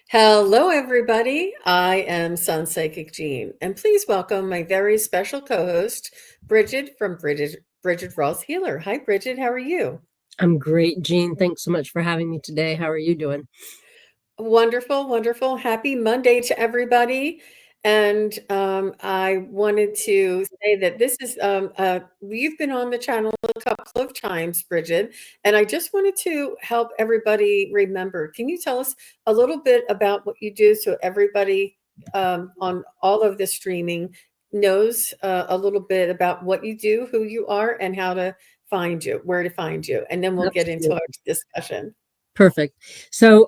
Hello, everybody. I am Sun Psychic Jean, and please welcome my very special co-host, Brigid from Brigid Ross Healer. Hi, Brigid. How are you? I'm great, Jean. Thanks so much for having me today. How are you doing? Wonderful, wonderful. Happy Monday to everybody. And I wanted to say that this is, you've been on the channel a couple of times, Bridget, and I just wanted to help everybody remember. Can you tell us a little bit about what you do so everybody on all of the streaming knows a little bit about what you do, who you are, and how to find you, where to find you? And then we'll get into our Absolutely. discussion. Perfect. So,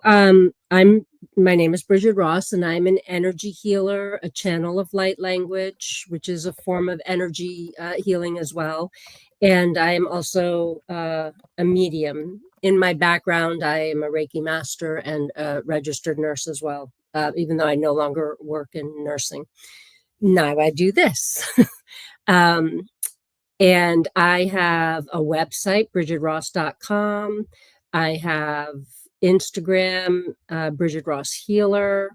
my name is Brigid Ross, and I'm an energy healer, a channel of light language, which is a form of energy healing as well. And I am also a medium. In my background, I am a Reiki master and a registered nurse as well, even though I no longer work in nursing. Now I do this. um, And I have a website, brigidross.com. I have Instagram, Brigid Ross Healer.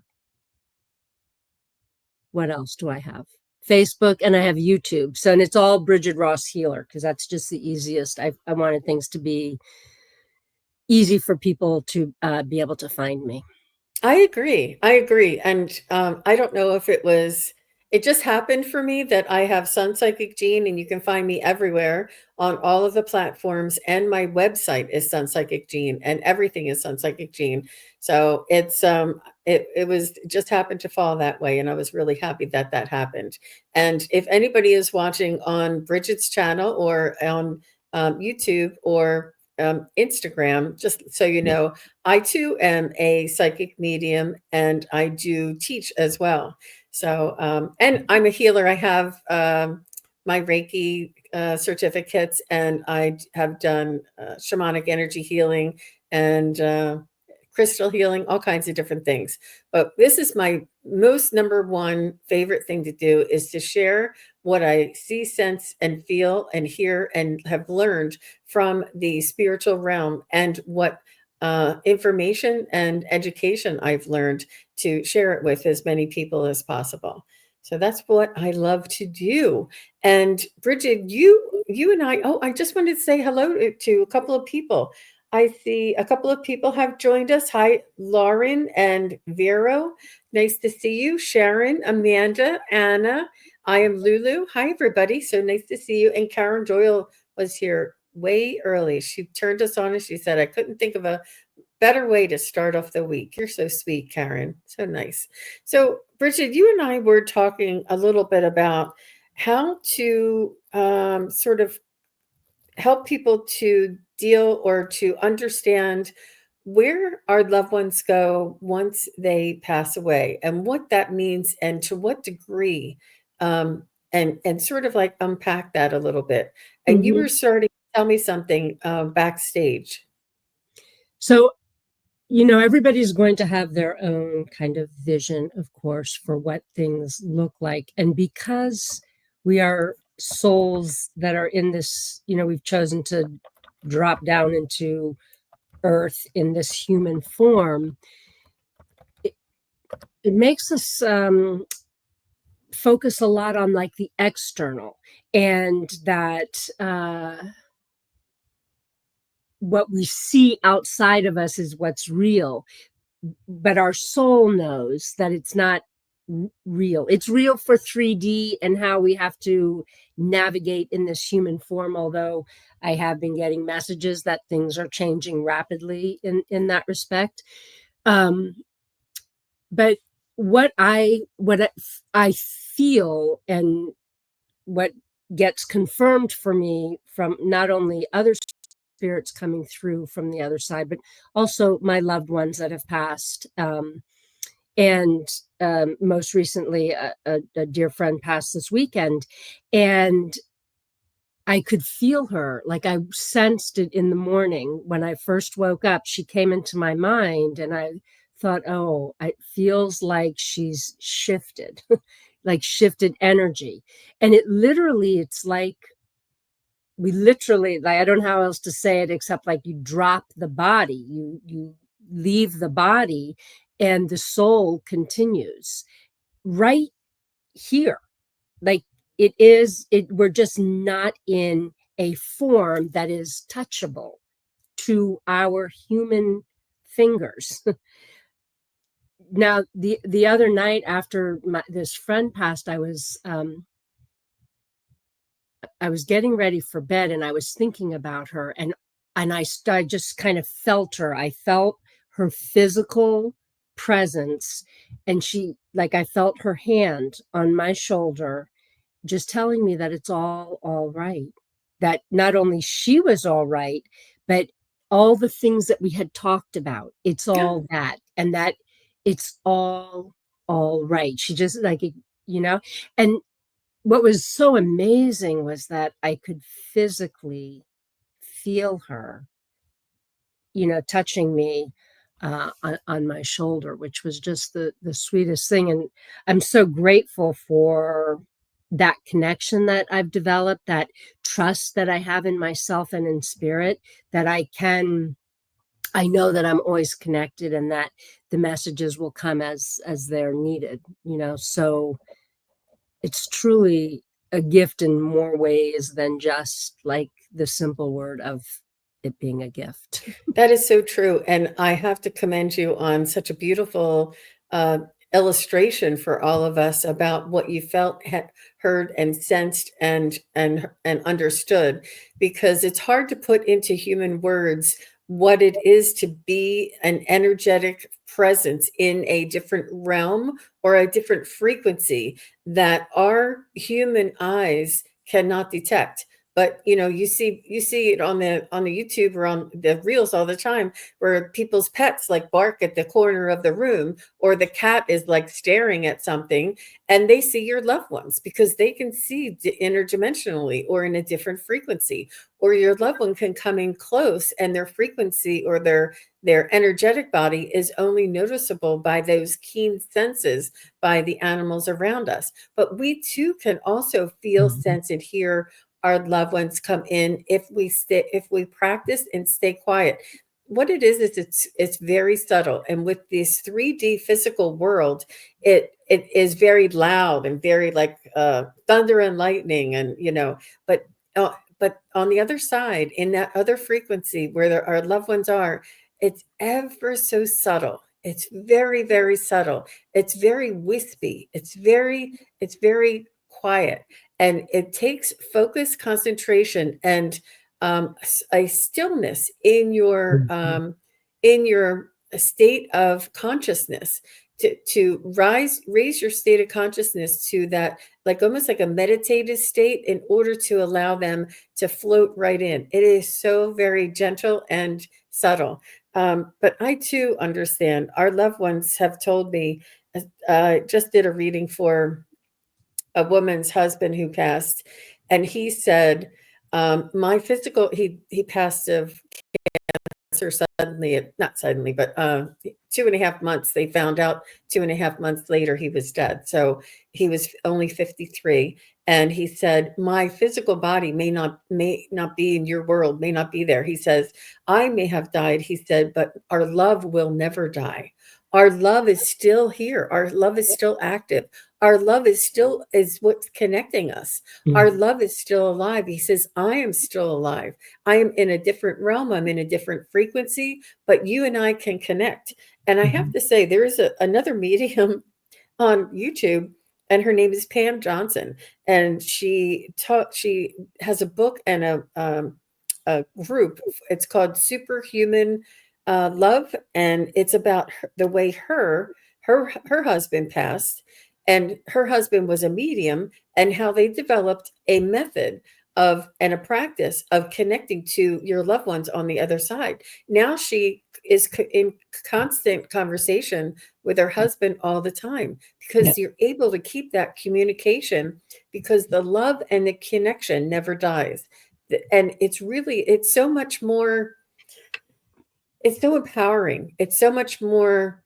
What else do I have? Facebook, and I have YouTube. So, and it's all Brigid Ross Healer because that's just the easiest. I wanted things to be easy for people to be able to find me. I agree. I agree. And I don't know if it just happened for me that I have Sun Psychic Gene and you can find me everywhere on all of the platforms. And my website is Sun Psychic Gene and everything is Sun Psychic Gene. So it was just happened to fall that way. And I was really happy that that happened. And if anybody is watching on Bridget's channel or on YouTube or Instagram, just so you know, I too am a psychic medium and I do teach as well. So, and I'm a healer. I have my Reiki certificates and I have done shamanic energy healing and crystal healing, all kinds of different things. But this is my most number one favorite thing to do is to share what I see, sense, and feel and hear and have learned from the spiritual realm and what information and education I've learned to share it with as many people as possible. So that's what I love to do. And Bridget, you and I, oh, I just wanted to say hello to a couple of people. I see a couple of people have joined us. Hi, Lauren and Vero. Nice to see you. Sharon, Amanda, Anna. I am Lulu. Hi, everybody. So nice to see you. And Karen Doyle was here way early. She turned us on and she said, I couldn't think of a better way to start off the week. You're so sweet, Karen. So nice. So, Bridget, you and I were talking a little bit about how to sort of help people to deal or to understand where our loved ones go once they pass away and what that means and to what degree and sort of like unpack that a little bit. And you Mhm. were starting to tell me something backstage. So, everybody's going to have their own kind of vision, of course, for what things look like. And because we are souls that are in this, we've chosen to drop down into earth in this human form, it, it makes us focus a lot on like the external and that what we see outside of us is what's real, but our soul knows that it's not real. It's real for 3D and how we have to navigate in this human form, although I have been getting messages that things are changing rapidly in that respect. Um, but what I feel and what gets confirmed for me from not only other spirits coming through from the other side, but also my loved ones that have passed. And most recently, a dear friend passed this weekend, and I could feel her. Like I sensed it in the morning when I first woke up. She came into my mind, and I thought, oh, it feels like she's shifted, like shifted energy. And it's like we literally, like, I don't know how else to say it except like you drop the body, you leave the body, and the soul continues right here. Like we're just not in a form that is touchable to our human fingers. Now, the other night after this friend passed, I was getting ready for bed, and I was thinking about her, and I just kind of felt her. I felt her physical presence, and I felt her hand on my shoulder, just telling me that it's all right. That not only she was all right, but all the things that we had talked about, it's all that, and that it's all right. She just like, you know, and what was so amazing was that I could physically feel her, touching me on my shoulder, which was just the sweetest thing. And I'm so grateful for that connection that I've developed, that trust that I have in myself and in spirit, that I know that I'm always connected and that the messages will come as they're needed, so it's truly a gift in more ways than just like the simple word of it being a gift. That is so true, and I have to commend you on such a beautiful, uh, illustration for all of us about what you felt, heard, and sensed, and understood, because it's hard to put into human words what it is to be an energetic presence in a different realm or a different frequency that our human eyes cannot detect. But you see it on the YouTube or on the reels all the time, where people's pets like bark at the corner of the room, or the cat is like staring at something, and they see your loved ones because they can see interdimensionally or in a different frequency, or your loved one can come in close and their frequency or their energetic body is only noticeable by those keen senses by the animals around us. But we too can also feel, Mhm. sense, and hear our loved ones come in if we practice and stay quiet. What it is it's very subtle, and with this 3D physical world, it is very loud and very like thunder and lightning, and but but on the other side, in that other frequency where our loved ones are, it's ever so subtle. It's very, very subtle. It's very wispy. It's very quiet, and it takes focus, concentration, and a stillness Mhm. in your state of consciousness to raise your state of consciousness to that, like almost like a meditative state, in order to allow them to float right in. It is so very gentle and subtle. But I too understand. Our loved ones have told me. I just did a reading for a woman's husband who passed, and he said, "My physical." He passed of cancer suddenly, not suddenly, but 2.5 months. They found out 2.5 months later he was dead. So he was only 53. And he said, "My physical body may not be in your world, may not be there." He says, "I may have died," he said, "but our love will never die. Our love is still here. Our love is still active. Our love is what's connecting us. Our Mhm. love is still alive." He says, "I am still alive. I am in a different realm. I'm in a different frequency, but you and I can connect." And I have Mhm. to say, there is another medium on YouTube, and her name is Pam Johnson, and She has a book and a group. It's called Superhuman Love, and it's about the way her husband passed, and her husband was a medium, and how they developed a method of and a practice of connecting to your loved ones on the other side. Now she is in constant conversation with her husband all the time, Yeah. because you're able to keep that communication, because the love and the connection never dies. And it's so much more, it's so empowering. It's so much more.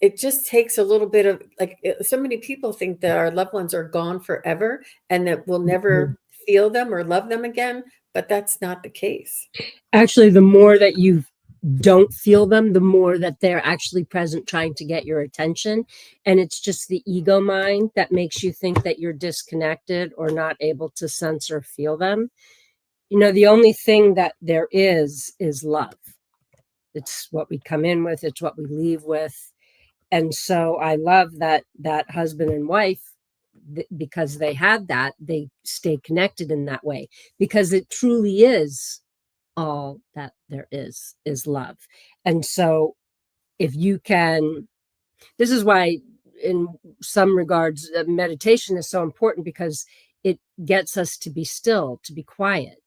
It just takes a little bit of like, so many people think that our loved ones are gone forever and that we'll Mhm. never feel them or love them again, but that's not the case. Actually, the more that you don't feel them, the more that they're actually present trying to get your attention. And it's just the ego mind that makes you think that you're disconnected or not able to sense or feel them. The only thing that there is love. It's what we come in with, it's what we leave with. And so I love that husband and wife, because they had that, they stay connected in that way, because it truly is all that there is love. And so if you can, this is why in some regards meditation is so important, because it gets us to be still, to be quiet.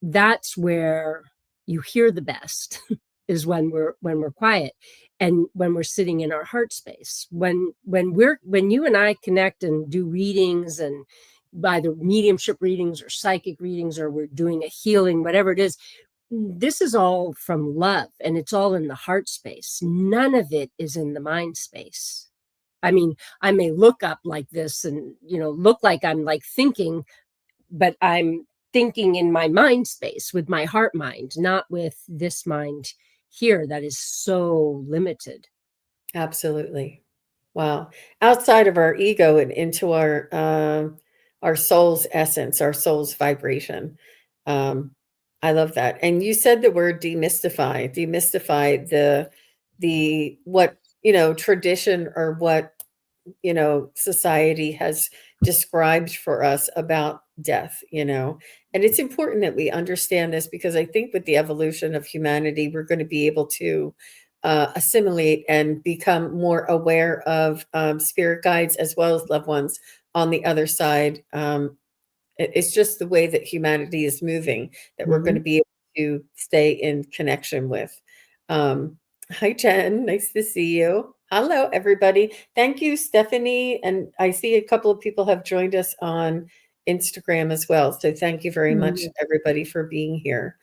That's where you hear the best is when we're quiet, and when we're sitting in our heart space. When you and I connect and do readings, and either mediumship readings or psychic readings, or we're doing a healing, whatever it is, this is all from love, and it's all in the heart space. None of it is in the mind space. I mean, I may look up like this and look like I'm like thinking, but I'm thinking in my mind space with my heart mind, not with this mind here that is so limited. Absolutely. Wow. Outside of our ego and into our soul's essence, our soul's vibration. Um, I love that. And you said the word demystify, demystify the what, tradition or what, society has described for us about death. And it's important that we understand this, because I think with the evolution of humanity, we're going to be able to assimilate and become more aware of spirit guides as well as loved ones on the other side. It's just the way that humanity is moving that we're going to Mm-hmm. be able to stay in connection with. Um, Hi, Jen. Nice to see you. Hello, everybody. Thank you, Stephanie. And I see a couple of people have joined us on Instagram as well. So thank you very much, Mm-hmm. everybody, for being here.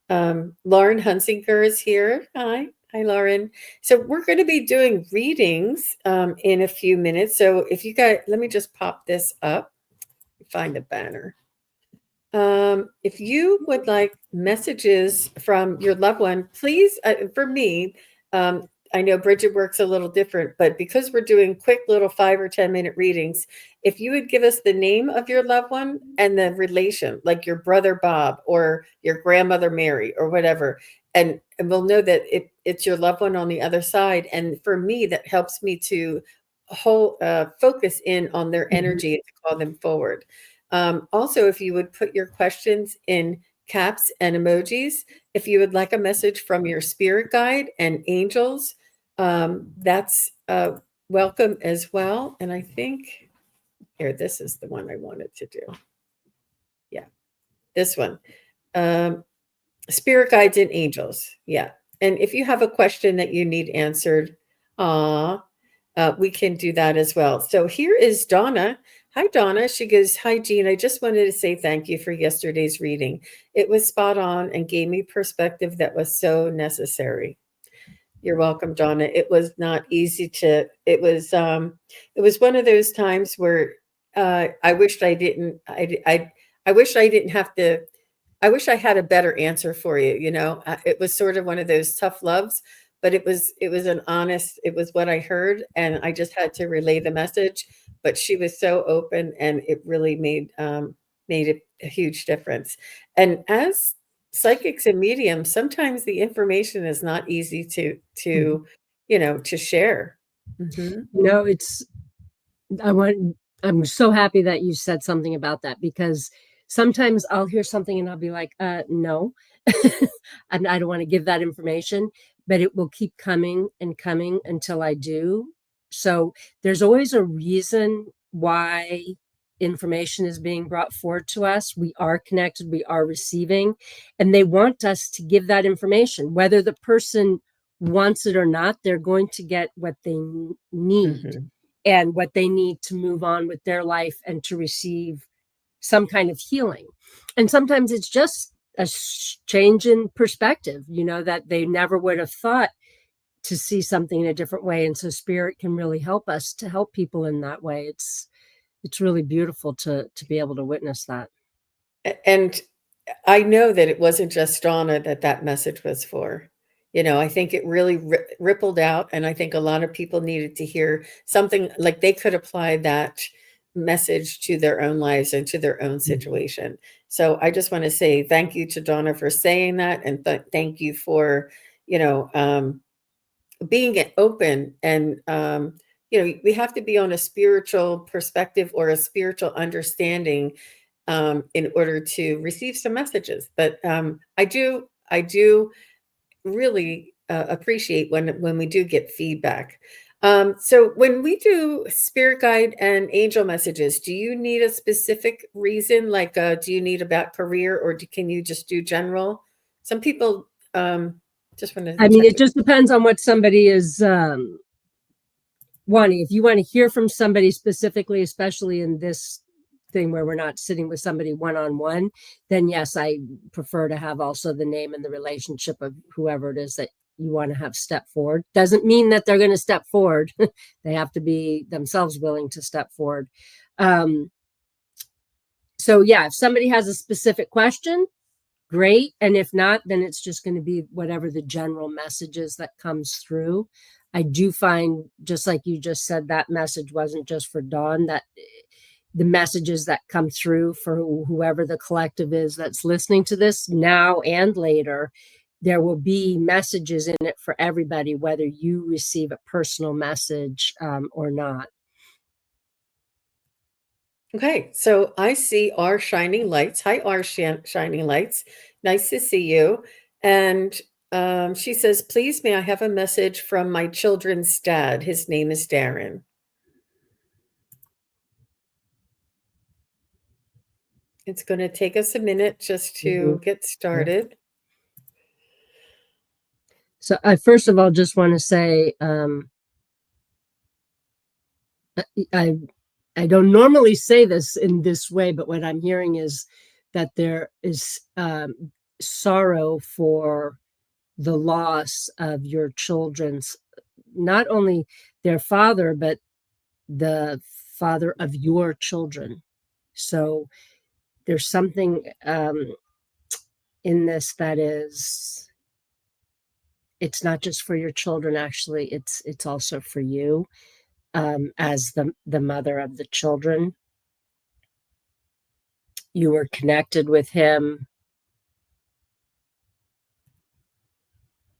Lauren Hunsinger is here. Hi. Hi, Lauren. So we're going to be doing readings in a few minutes. So if you guys, let me just pop this up, find the banner. If you would like messages from your loved one, please, for me, I know Brigid works a little different, but because we're doing quick little 5 or 10 minute readings, if you would give us the name of your loved one and the relation, like your brother Bob or your grandmother Mary or whatever, and we'll know that it's your loved one on the other side. And for me, that helps me to focus in on their Mm-hmm. energy and to call them forward. Also, if you would put your questions in caps and emojis, if you would like a message from your spirit guide and angels, that's welcome as well. And I think here, this is the one I wanted to do. Yeah, this one. Um, Spirit guides and angels. Yeah. And if you have a question that you need answered, we can do that as well. So here is Donna. Hi, Donna. She goes, Hi, Jean. I just wanted to say thank you for yesterday's reading. It was spot on and gave me perspective that was so necessary. You're welcome, Donna. It was not easy to, it was one of those times where I wished I didn't, I wish I didn't have to, I wish I had a better answer for you. It was sort of one of those tough loves, but it was an honest, it was what I heard, and I just had to relay the message. But she was so open, and it really made a huge difference. And as psychics and mediums, sometimes the information is not easy Mm-hmm. to share. Hmm. It's I want I'm so happy that you said something about that, because sometimes I'll hear something and I'll be like, no. And I don't want to give that information, but it will keep coming and coming until I do. So there's always a reason why information is being brought forward to us. We are connected, we are receiving, and they want us to give that information. Whether the person wants it or not, they're going to get what they need, Hmm. and what they need to move on with their life and to receive some kind of healing. And sometimes it's just a change in perspective, that they never would have thought to see something in a different way. And so spirit can really help us to help people in that way. It's really beautiful to be able to witness that. And I know that it wasn't just Donna that message was for. I think it really rippled out, and I think a lot of people needed to hear something like they could apply that message to their own lives and to their own Mhm. situation. So I just want to say thank you to Donna for saying that, and thank you for, you know, being open. And we have to be on a spiritual perspective or a spiritual understanding in order to receive some messages. But I do really appreciate when we do get feedback. So when we do spirit guide and angel messages, do you need a specific reason? Like, do you need about career, or can you just do general? Some people just want to I mean, check it with. just depends on what somebody is wanting. If you want to hear from somebody specifically, especially in this thing where we're not sitting with somebody one on one, then yes, I prefer to have also the name and the relationship of whoever it is that you want to have step forward. Doesn't mean that they're going to step forward. They have to be themselves willing to step forward. Um, so yeah, if somebody has a specific question, great. And if not, then it's just going to be whatever the general message is that comes through. I do find, just like you just said, that message wasn't just for Dawn, that the messages that come through for whoever the collective is that's listening to this now and later, there will be messages in it for everybody, whether you receive a personal message or not. Okay, so I see our shining lights. Hi, our shining lights. Nice to see you. And she says, please, may I have a message from my children's dad? His name is Darren. It's going to take us a minute just Mhm. to get Yeah. started. So I first of all just want to say I I don't normally say this in this way, but what I'm hearing is that there is sorrow for the loss of your children's, not only their father, but the father of your children. So there's something in this that is, it's not just for your children. Actually, it's also for you as the mother of the children. You were connected with him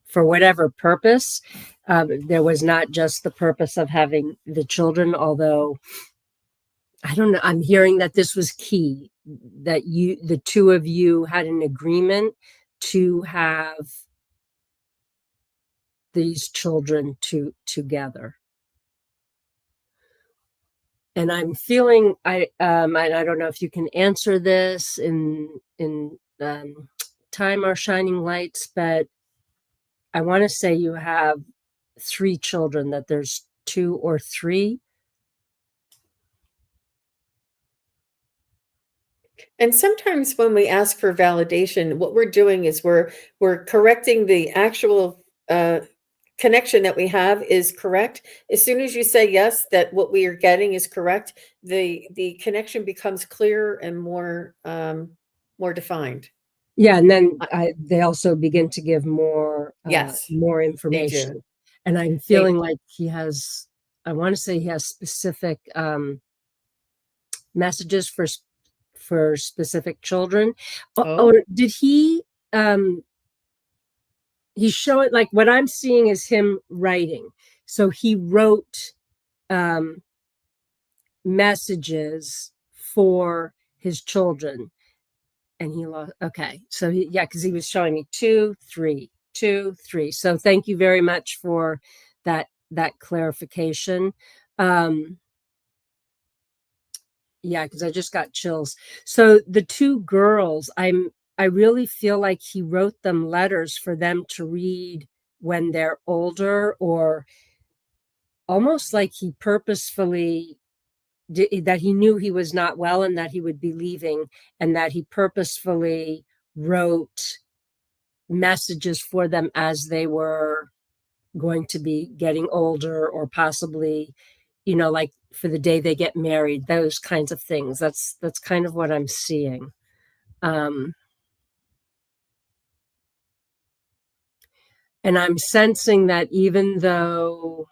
for whatever purpose. There was not just the purpose of having the children, although I don't know. I'm hearing that this was key, that the two of you had an agreement to have these children together. And I'm feeling, I don't know if you can answer this in time or shining lights, but I want to say you have three children, that there's two or three. And sometimes when we ask for validation, what we're doing is we're correcting the actual connection that we have is correct. As soon as you say yes, that what we are getting is correct, the connection becomes clearer and more defined. Yeah, and then Uh, they also begin to give yes, more they do. information, and I'm They feeling like he has. I want to say he has specific messages for specific children. oh, Or did he? Um, he's showing, like, what I'm seeing is him writing. So he wrote um, messages for his children, and he lost. Okay, so yeah, because he was showing me 2 3 2 3. So thank you very much for that clarification. um yeah, because I just got chills. So the two girls, I really feel like he wrote them letters for them to read when they're older, or almost like he purposefully that he knew he was not well and that he would be leaving, and that he purposefully wrote messages for them as they were going to be getting older, or possibly, like for the day they get married, those kinds of things. That's kind of what I'm seeing. um And I'm sensing that even though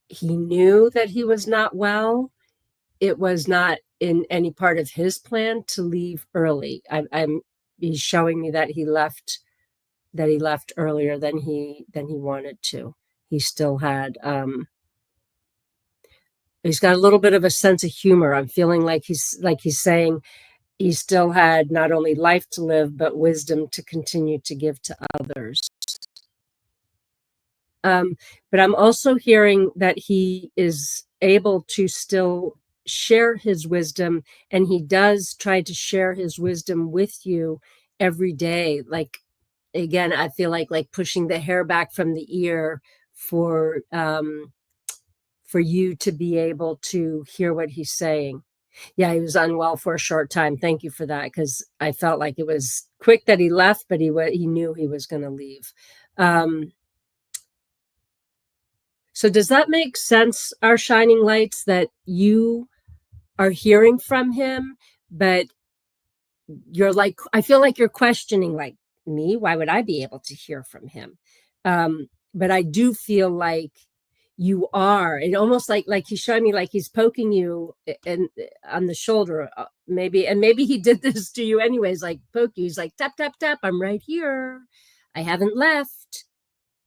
he knew that he was not well, it was not in any part of his plan to leave early. He's showing me that he left earlier than he wanted to. He still had he's got a little bit of a sense of humor. I'm feeling like he's saying he still had not only life to live but wisdom to continue to give to others. Um, but I'm also hearing that he is able to still share his wisdom, and he does try to share his wisdom with you every day. Like, again, I feel like pushing the hair back from the ear for you to be able to hear what he's saying. Yeah, he was unwell for a short time. Thank you for that, because I felt like it was quick that he left, but he knew he was going to leave. So does that make sense, our shining lights, that you are hearing from him, but you're like, I feel like you're questioning, like, me, why would I be able to hear from him? But I do feel like you are, and almost like he's showing me, like he's poking you and on the shoulder, maybe, and maybe he did this to you anyways, like poke you. He's like, tap tap tap, I'm right here, I haven't left.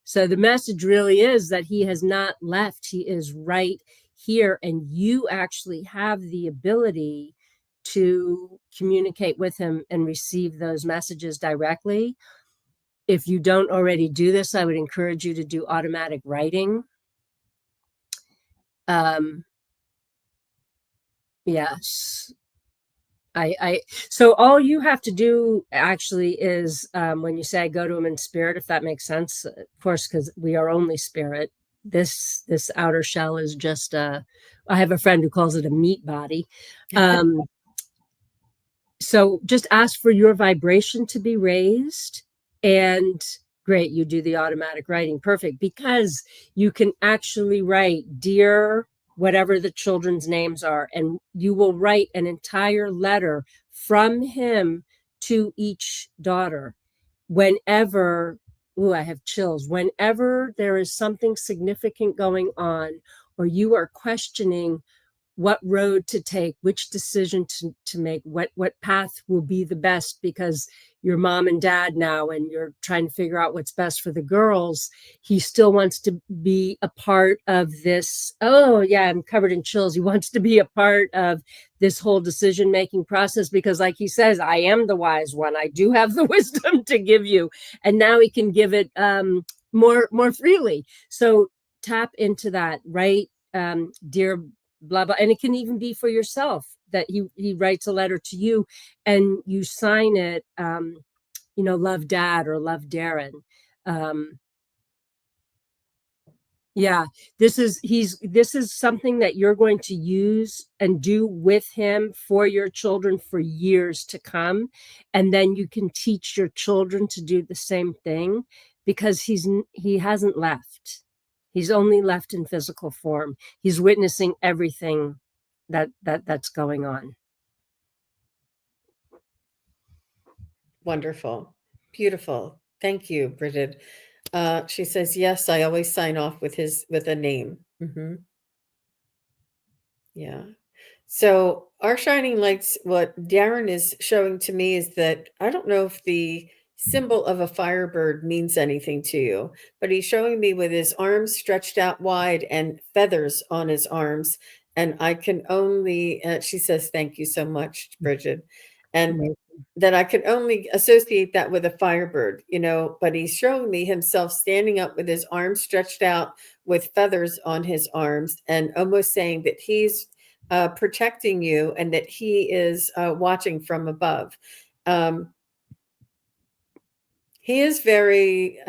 So the message really is that he has not left. He is right here, and you actually have the ability to communicate with him and receive those messages directly. If you don't already do this, I would encourage you to do automatic writing. Yes. So all you have to do actually is, when you say I go to him in spirit, if that makes sense, of course, because we are only spirit. This outer shell is just I have a friend who calls it a meat body. So just ask for your vibration to be raised, and great, you do the automatic writing. Perfect, because you can actually write, dear whatever the children's names are, and you will write an entire letter from him to each daughter whenever, ooh, I have chills, whenever there is something significant going on, or you are questioning what road to take, which decision to make, what path will be the best, because you're mom and dad now and you're trying to figure out what's best for the girls. He still wants to be a part of this. Oh yeah, I'm covered in chills. He wants to be a part of this whole decision making process, because like he says, I am the wise one, I do have the wisdom to give you, and now he can give it more freely. So tap into that, right? Dear blah blah, and it can even be for yourself, that he writes a letter to you and you sign it, love dad or love Darren. um yeah, this is something that you're going to use and do with him for your children for years to come, and then you can teach your children to do the same thing, because he hasn't left. He's only left in physical form. He's witnessing everything that's going on. Wonderful. Beautiful. Thank you, Brigid. She says, yes, I always sign off with a name. Yeah. So our shining lights, what Darren is showing to me is that I don't know if the symbol of a firebird means anything to you, but he's showing me with his arms stretched out wide and feathers on his arms. And I can only, she says, thank you so much, Bridget. And that I can only associate that with a firebird, but he's showing me himself standing up with his arms stretched out with feathers on his arms, and almost saying that he's protecting you and that he is watching from above. He is very,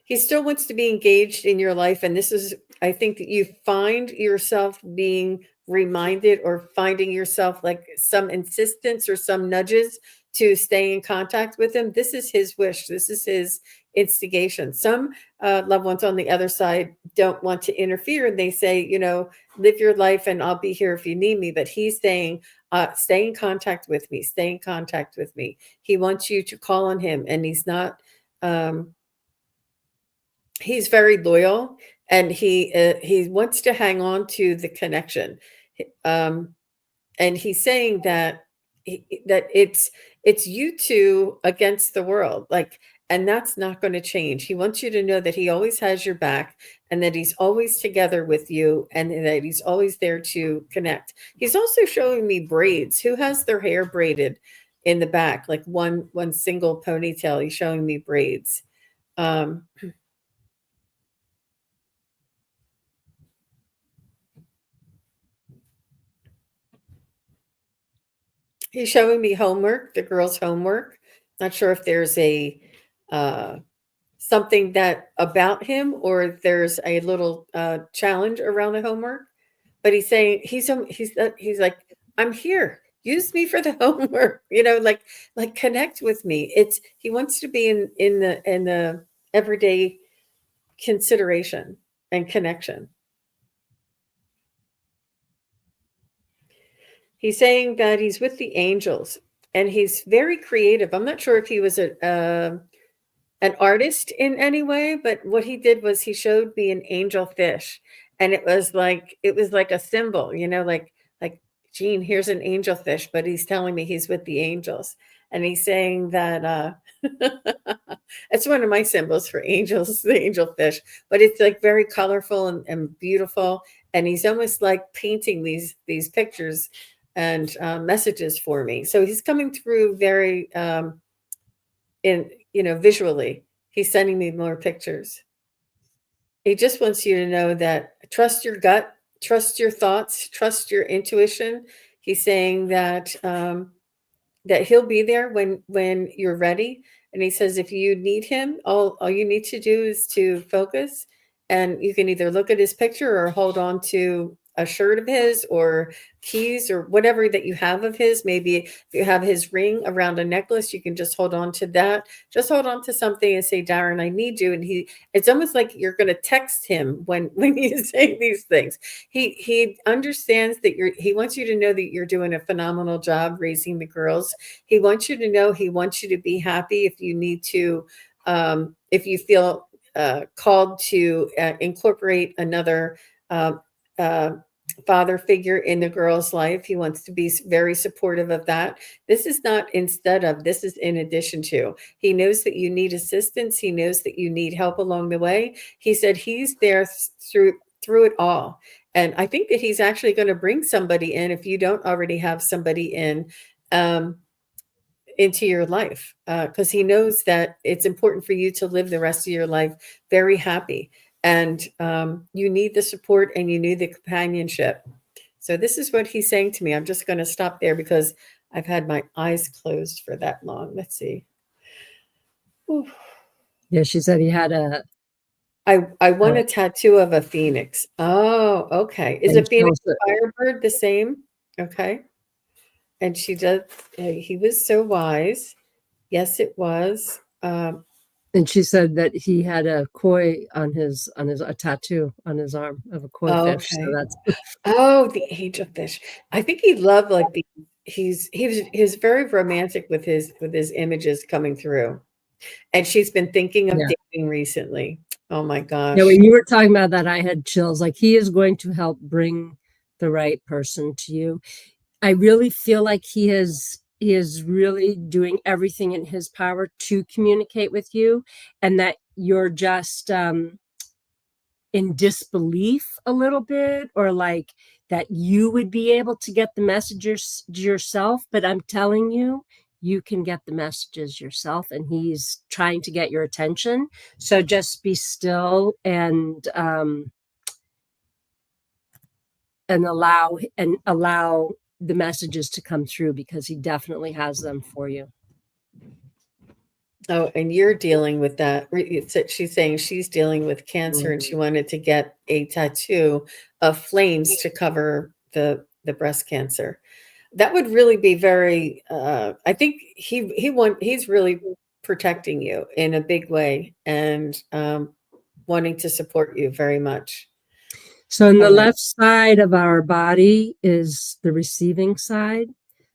he still wants to be engaged in your life. And this is, I think that you find yourself being reminded, or finding yourself like some insistence or some nudges to stay in contact with him. This is his wish. This is his instigation. Some loved ones on the other side don't want to interfere, and they say, live your life and I'll be here if you need me. But he's saying, stay in contact with me, stay in contact with me. He wants you to call on him, and um, he's very loyal, and he wants to hang on to the connection. Um, and he's saying that that it's you two against the world, like, and that's not going to change. He wants you to know that he always has your back, and that he's always together with you, and that he's always there to connect. He's also showing me braids. Who has their hair braided in the back, like one single ponytail? He's showing me braids. um He's showing me homework, the girls' homework. Not sure if there's a uh, something that about him, or if there's a little challenge around the homework. But he's saying he's like, I'm here. Use me for the homework. Like connect with me. He wants to be in the everyday consideration and connection. He's saying that he's with the angels, and he's very creative. I'm not sure if he was an artist in any way, but what he did was he showed me an angel fish, and it was like a symbol, like, Gene, here's an angel fish, but he's telling me he's with the angels, and he's saying that it's one of my symbols for angels, the angel fish, but it's like very colorful and beautiful, and he's almost like painting these pictures and messages for me. So he's coming through very in visually. He's sending me more pictures. He just wants you to know that trust your gut, trust your thoughts, trust your intuition. He's saying that he'll be there when you're ready. And he says if you need him, all you need to do is to focus, and you can either look at his picture or hold on to a shirt of his, or keys, or whatever that you have of his. Maybe if you have his ring around a necklace, you can just hold on to that. Just hold on to something and say, Darren, I need you. And it's almost like you're going to text him when you say these things. He understands that he wants you to know that you're doing a phenomenal job raising the girls. He wants you to know, he wants you to be happy. If you need to, if you feel called to incorporate another uh, uh, father figure in the girl's life, he wants to be very supportive of that. This is not instead of, this is in addition to. He knows that you need assistance. He knows that you need help along the way. He said he's there through it all. And I think that he's actually going to bring somebody in, if you don't already have somebody um, into your life, because he knows that it's important for you to live the rest of your life very happy. And you need the support, and you need the companionship. So this is what he's saying to me. I'm just going to stop there because I've had my eyes closed for that long. Let's see. Ooh. Yeah, she said he had I want a a tattoo of a phoenix. Oh, okay. Is a and she phoenix also, firebird the same? Okay. And she does. He was so wise. Yes, it was. and she said that he had a koi on his a tattoo on his arm of a koi fish. So Okay. that's Oh, the age of fish. I think he loved, like, he was very romantic with his images coming through. And she's been thinking of yeah. dating recently. Oh my Yeah, gosh. when you were talking about that, I had chills. Like he is going to help bring the right person to you. I really feel like he is really doing everything in his power to communicate with you, and that you're just in disbelief a little bit, or like that you would be able to get the messages yourself. But I'm telling you, you can get the messages yourself, and he's trying to get your attention. So just be still and allow the messages to come through, because he definitely has them for you. Oh, and you're dealing with that. She's saying she's dealing with cancer, and she Mhm. wanted to get a tattoo of flames to cover the breast cancer. That would really be very, I think he's really protecting you in a big way and, wanting to support you very much. So, on the Alright, left side of our body is the receiving side.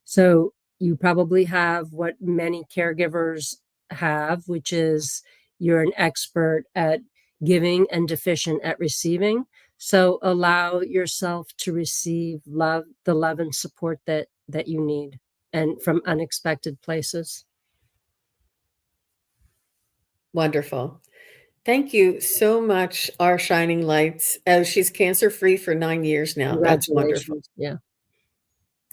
So, you probably have what many caregivers have, which is you're an expert at giving and deficient at receiving. So, allow yourself to receive love, the love and support that you need, and from unexpected places. wonderful. Thank you so much, our shining lights. Oh, she's cancer-free for 9 years now. That's wonderful. Congratulations. Yeah.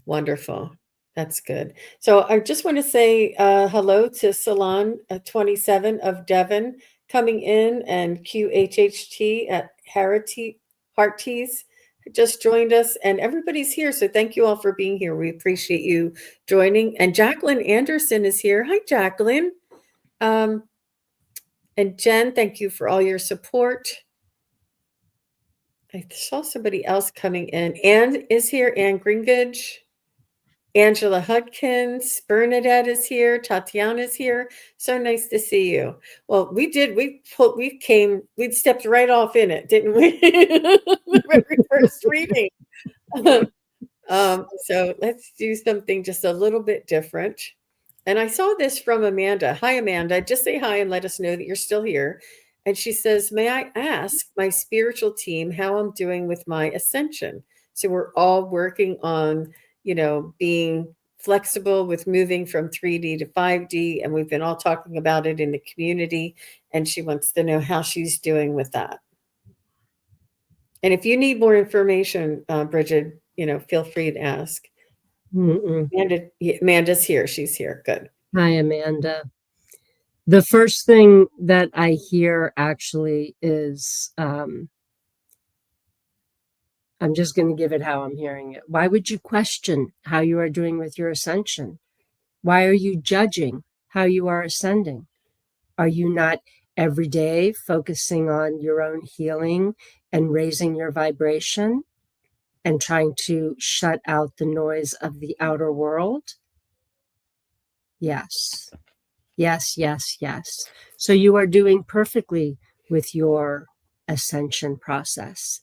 Wonderful. That's good. So I just want to say hello to Salon 27 of Devon coming in and QHHT at Hearties just joined us and everybody's here. So thank you all for being here. We appreciate you joining. And Jacqueline Anderson is here. Hi, Jacqueline. Um, and Jen, thank you for all your support. I saw somebody else coming in. Anne is here. Anne Gringage. Angela Hudkins, Bernadette is here, Tatiana is here. So nice to see you. Well, we stepped right off in it, didn't we? The very first reading. So let's do something just a little bit different. And I saw this from Amanda. Hi, Amanda. Just say hi and let us know that you're still here. And she says, may I ask my spiritual team how I'm doing with my ascension? So we're all working on, being flexible with moving from 3D to 5D. And we've been all talking about it in the community. And she wants to know how she's doing with that. And if you need more information, Brigid, feel free to ask. Mm-mm. Amanda's here. She's here. Good. Hi, Amanda. The first thing that I hear actually is I'm just going to give it how I'm hearing it. Why would you question how you are doing with your ascension? Why are you judging how you are ascending? Are you not every day focusing on your own healing and raising your vibration and trying to shut out the noise of the outer world? Yes. Yes, yes, yes. So you are doing perfectly with your ascension process.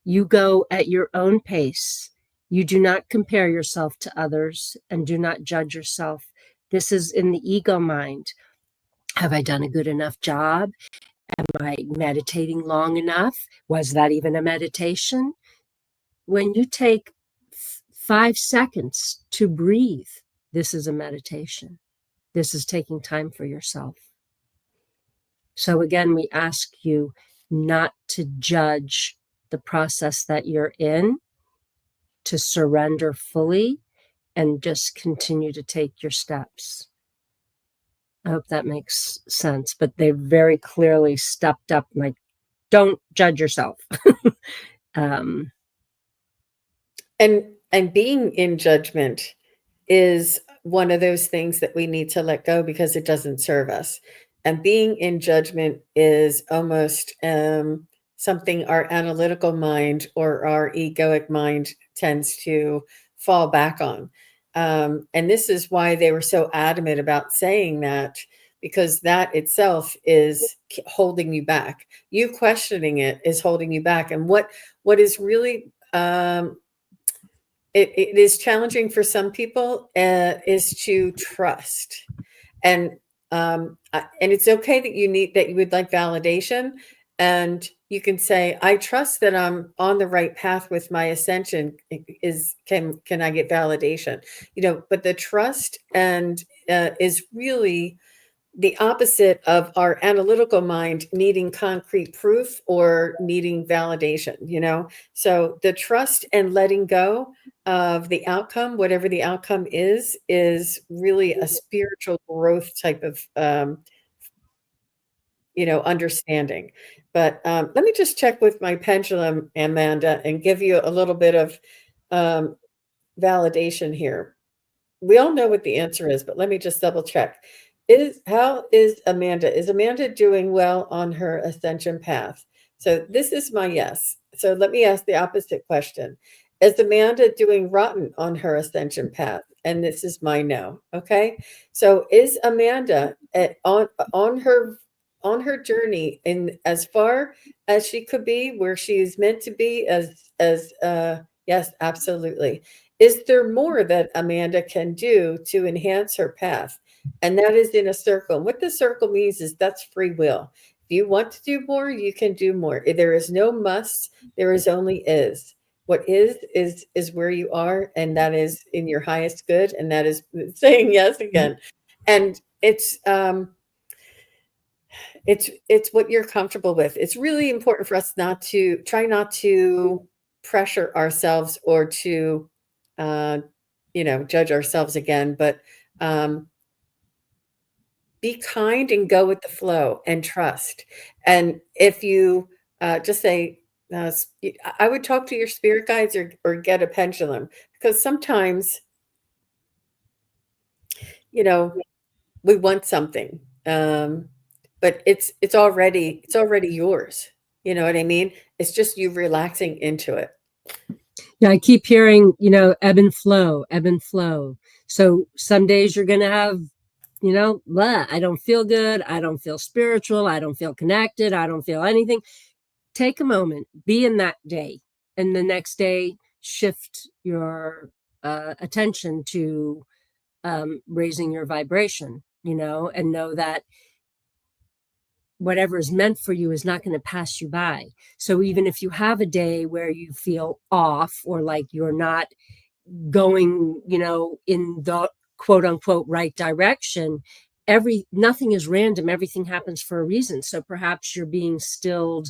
You go at your own pace. You do not compare yourself to others and do not judge yourself. This is in the ego mind. Have I done a good enough job? Am I meditating long enough? Was that even a meditation? When you take 5 seconds to breathe, this is a meditation. This is taking time for yourself. So again, we ask you not to judge the process that you're in, to surrender fully, and just continue to take your steps. I hope that makes sense. But they very clearly stepped up, like, don't judge yourself. um, And being in judgment is one of those things that we need to let go because it doesn't serve us. And being in judgment is almost something our analytical mind or our egoic mind tends to fall back on. And this is why they were so adamant about saying that, because that itself is holding you back. You questioning it is holding you back. And what is really it is challenging for some people is to trust and it's okay that you would like validation, and you can say, I trust that I'm on the right path with my ascension. Is can I get validation? But the trust and is really the opposite of our analytical mind needing concrete proof or needing validation. So the trust and letting go of the outcome, whatever the outcome is really a spiritual growth type of understanding. But let me just check with my pendulum, Amanda, and give you a little bit of um, validation here. We all know what the answer is, but let me just double check. How is Amanda? Is Amanda doing well on her ascension path? So this is my yes. So let me ask the opposite question. Is Amanda doing rotten on her ascension path? And this is my no. Okay. So is Amanda on her journey in as far as she could be, where she is meant to be, as yes, absolutely. Is there more that Amanda can do to enhance her path? And that is in a circle. And what the circle means is that's free will. If you want to do more, you can do more. There is no must, there is only is. What is where you are, and that is in your highest good, and that is saying yes again. And it's what you're comfortable with. It's really important for us not to pressure ourselves or to uh, judge ourselves again, but um, be kind and go with the flow and trust. And if you just say, I would talk to your spirit guides, or get a pendulum, because sometimes, you know, we want something, but it's already yours. You know what I mean? It's just you relaxing into it. Yeah, I keep hearing, ebb and flow, ebb and flow. So some days you're going to have, blah, I don't feel good. I don't feel spiritual. I don't feel connected. I don't feel anything. Take a moment, be in that day. And the next day, shift your attention to raising your vibration, and know that whatever is meant for you is not going to pass you by. So even if you have a day where you feel off, or like you're not going, in the quote unquote right direction, nothing is random. Everything happens for a reason. So perhaps you're being stilled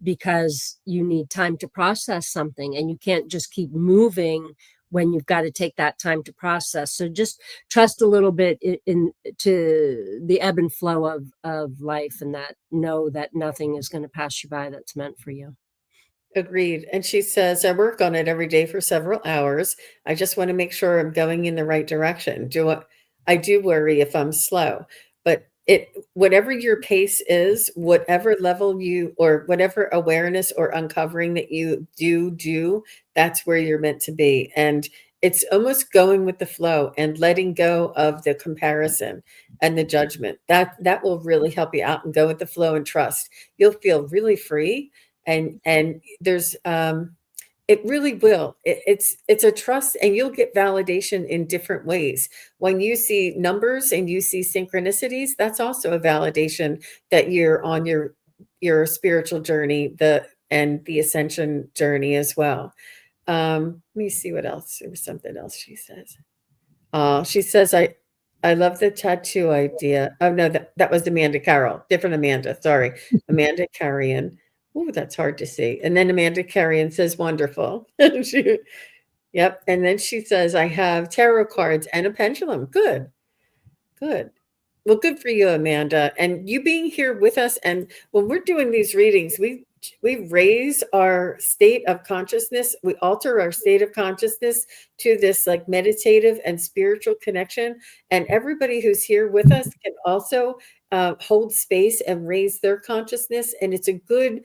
because you need time to process something, and you can't just keep moving when you've got to take that time to process. So just trust a little bit to the ebb and flow of life, and that know that nothing is going to pass you by that's meant for you. Agreed. And she says, I work on it every day for several hours. I just want to make sure I'm going in the right direction. I do worry if I'm slow, but whatever your pace is, whatever level or whatever awareness or uncovering that you do, that's where you're meant to be. And it's almost going with the flow and letting go of the comparison and the judgment. That will really help you out, and go with the flow and trust. You'll feel really free, and there's it really will. It's a trust, and you'll get validation in different ways. When you see numbers and you see synchronicities, that's also a validation that you're on your spiritual journey, the ascension journey as well. Let me see what else. There was something else she says. She says, I love the tattoo idea. Oh no, that was Amanda Carroll. Different Amanda. Sorry. Amanda Carrion. Oh, that's hard to see. And then Amanda Carrion says, wonderful. Yep. And then she says, I have tarot cards and a pendulum. Good. Good. Well, good for you, Amanda. And you being here with us. And when we're doing these readings, we raise our state of consciousness. We alter our state of consciousness to this like meditative and spiritual connection. And everybody who's here with us can also hold space and raise their consciousness. And it's a good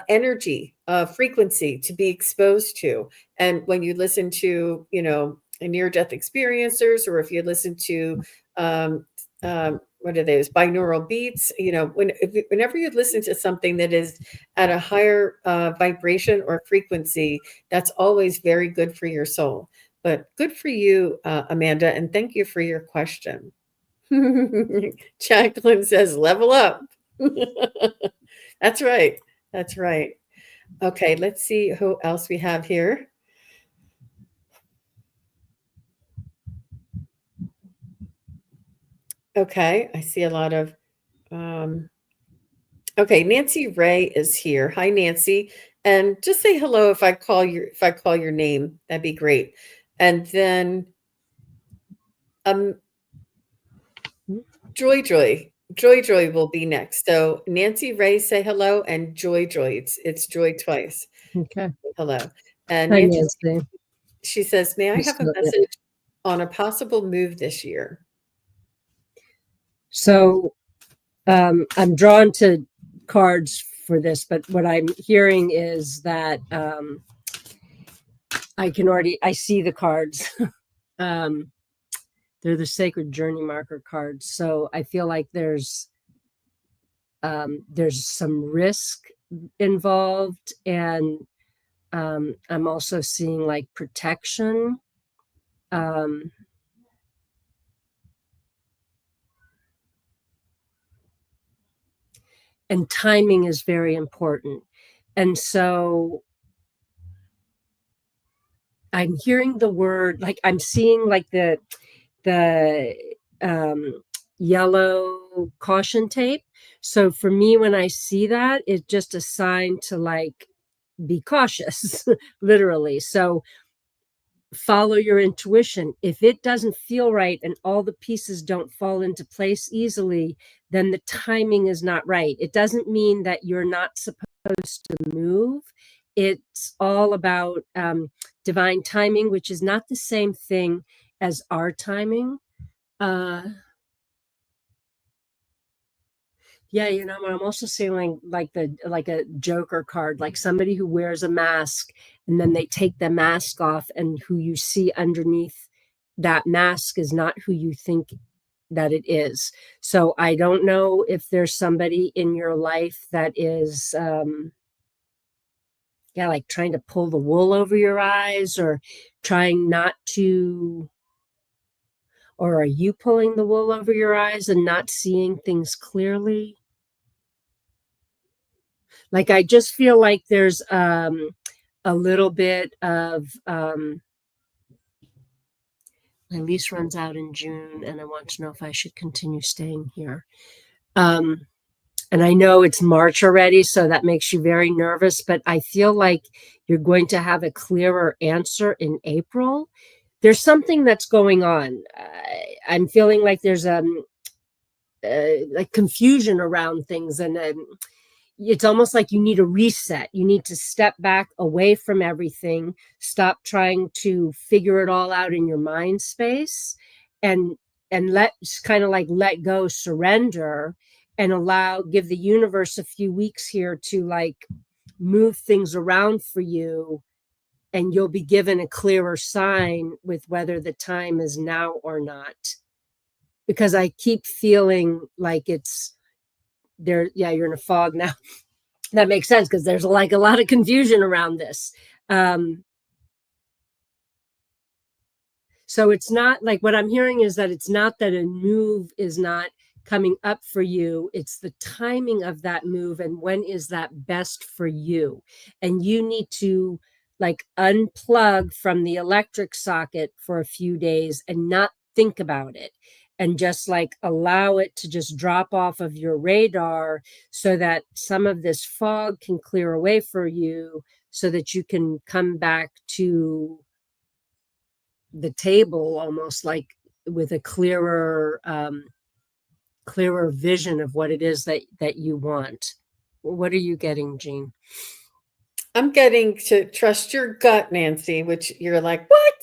energy, frequency to be exposed to. And when you listen to, near-death experiencers, or if you listen to um, what are those binaural beats, whenever you listen to something that is at a higher vibration or frequency, that's always very good for your soul. But good for you, Amanda, and thank you for your question. Jacqueline says level up. That's right. That's right. Okay, let's see who else we have here. Okay, I see a lot of okay, Nancy Ray is here. Hi, Nancy. And just say hello if I call your name. That'd be great. And then um Joy will be next. So Nancy Ray, say hello, and Joy. It's Joy twice. Okay. Hello. And Hi, Nancy, Nancy. she says, may I Just have a message on a possible move this year? So I'm drawn to cards for this, but what I'm hearing is that I see the cards. um, they're the sacred journey marker cards. So I feel like there's some risk involved, and I'm also seeing like protection. Um, and timing is very important. And so I'm hearing the word, like I'm seeing like the um, yellow caution tape. So for me, when I see that, it's just a sign to like be cautious, literally. So follow your intuition. If it doesn't feel right and all the pieces don't fall into place easily, then the timing is not right. It doesn't mean that you're not supposed to move. It's all about divine timing, which is not the same thing as our timing. Uh, yeah, I'm also seeing like the like a Joker card, like somebody who wears a mask and then they take the mask off, and who you see underneath that mask is not who you think that it is. So I don't know if there's somebody in your life that is yeah, like trying to pull the wool over your eyes, or trying not to, or are you pulling the wool over your eyes and not seeing things clearly? Like I just feel like there's a little bit of my lease runs out in June, and I want to know if I should continue staying here. Um, and I know it's March already, so that makes you very nervous, but I feel like you're going to have a clearer answer in April. There's something that's going on. I'm feeling like there's like confusion around things, and it's almost like you need a reset. You need to step back away from everything, stop trying to figure it all out in your mind space, and let kind of like let go, surrender, and give the universe a few weeks here to like move things around for you, and you'll be given a clearer sign with whether the time is now or not. Because I keep feeling like it's there. Yeah, you're in a fog now. That makes sense, because there's like a lot of confusion around this. Um, so it's not like, what I'm hearing is that it's not that a move is not coming up for you. It's the timing of that move and when is that best for you. And you need to like unplug from the electric socket for a few days and not think about it, and just like allow it to just drop off of your radar, so that some of this fog can clear away for you, so that you can come back to the table almost like with a clearer vision of what it is that you want. What are you getting, Jean? I'm getting to trust your gut, Nancy, which you're like, what?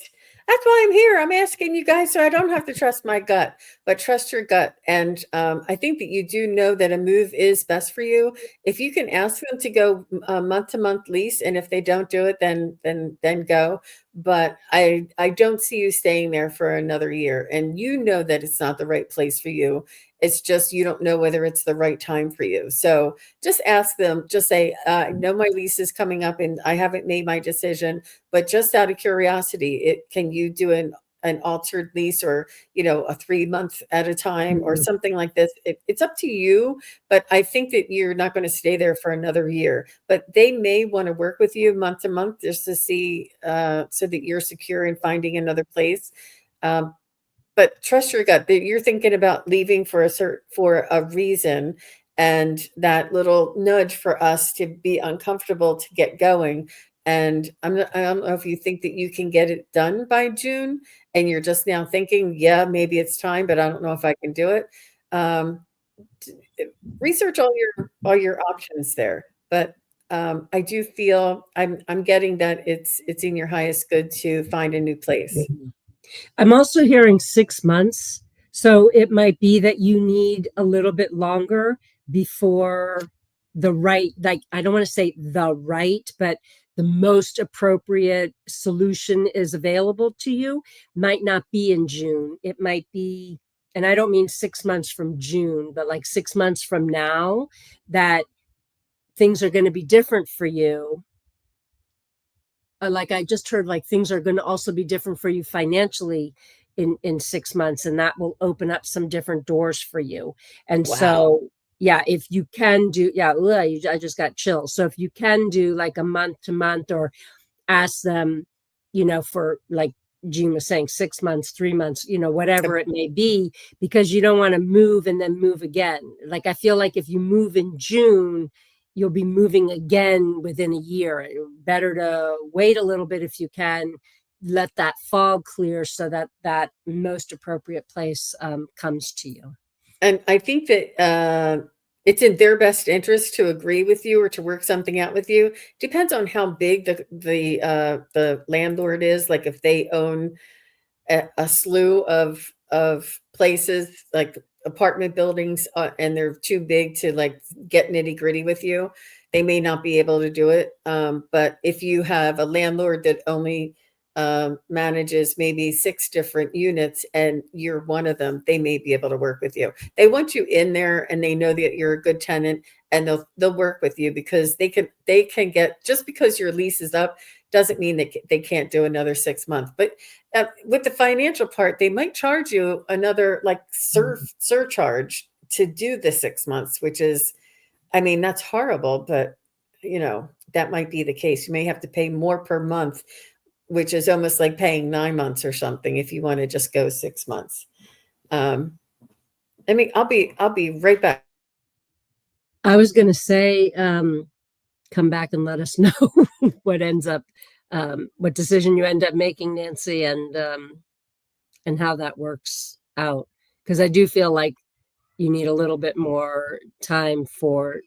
That's why I'm here. I'm asking you guys so I don't have to trust my gut, but trust your gut. And I think that you do know that a move is best for you. If you can ask them to go month to month lease, and if they don't do it, then go. But I don't see you staying there for another year, and you know that it's not the right place for you. It's just you don't know whether it's the right time for you. So just ask them, just say, I know my lease is coming up and I haven't made my decision, but just out of curiosity, can you do an altered lease, or a 3 month at a time or Mhm. something like this? It's up to you, but I think that you're not going to stay there for another year. But they may want to work with you month to month just to see, so that you're secure in finding another place. Um, but trust your gut that you're thinking about leaving for a reason, and that little nudge for us to be uncomfortable to get going. And I don't know if you think that you can get it done by June, and you're just now thinking, yeah, maybe it's time, but I don't know if I can do it. Um, Research all your options there. But I do feel I'm getting that it's in your highest good to find a new place. I'm also hearing 6 months. So it might be that you need a little bit longer before the right, like, I don't want to say the right, but the most appropriate solution is available to you might not be in June. It might be, and I don't mean 6 months from June, but like 6 months from now, that things are going to be different for you. Like I just heard, like things are going to also be different for you financially in 6 months, and that will open up some different doors for you. And Wow. so, yeah, if you can do, yeah, I just got chills. So if you can do like a month to month, or ask them, for like Jean was saying, 6 months, 3 months, whatever it may be, because you don't want to move and then move again. Like I feel like if you move in June, you'll be moving again within a year. Better to wait a little bit if you can, let that fog clear so that that most appropriate place comes to you. And I think that it's in their best interest to agree with you or to work something out with you. Depends on how big the landlord is. Like if they own a slew of places, like apartment buildings, and they're too big to like get nitty gritty with you, they may not be able to do it. But if you have a landlord that only manages maybe 6 different units and you're one of them, they may be able to work with you. They want you in there and they know that you're a good tenant, and they'll work with you because they can get, just because your lease is up doesn't mean that they can't do another 6 months. But with the financial part, they might charge you another like surcharge to do the 6 months, which is, I mean, that's horrible, but that might be the case. You may have to pay more per month, which is almost like paying 9 months or something if you want to just go 6 months. Um, I mean, I'll be right back. I was going to say, come back and let us know what ends up, what decision you end up making, Nancy, and how that works out. Because I do feel like you need a little bit more time for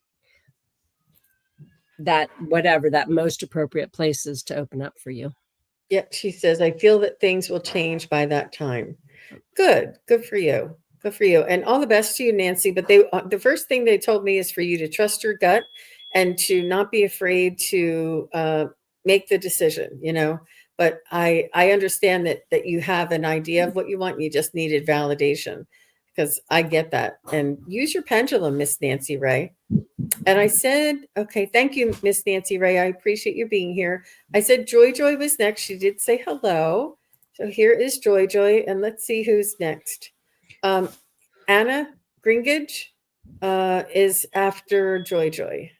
that, whatever that most appropriate place is to open up for you. Yep, she says, I feel that things will change by that time. Good for you. Good for you. And all the best to you, Nancy. But the first thing they told me is for you to trust your gut and to not be afraid to make the decision. But I understand that you have an idea of what you want. And you just needed validation, because I get that. And use your pendulum, Miss Nancy Ray. And I said, okay, thank you, Miss Nancy Ray. I appreciate you being here. I said Joy Joy was next. She did say hello. So here is Joy Joy, and let's see who's next. Um, Anna Gringage is after Joy Joy.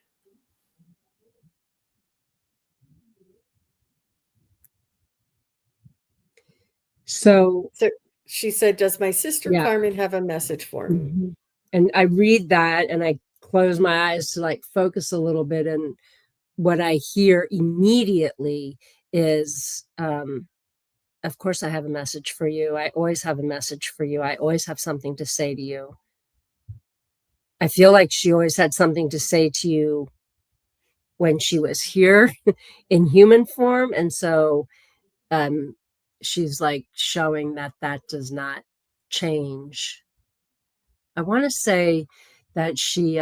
So, So she said, does my sister yeah. Carmen have a message for me? Mhm. And I read that and I close my eyes to like focus a little bit. And what I hear immediately is, of course, I have a message for you. I always have a message for you. I always have something to say to you. I feel like she always had something to say to you when she was here in human form. And so um, she's like showing that that does not change. I want to say that she,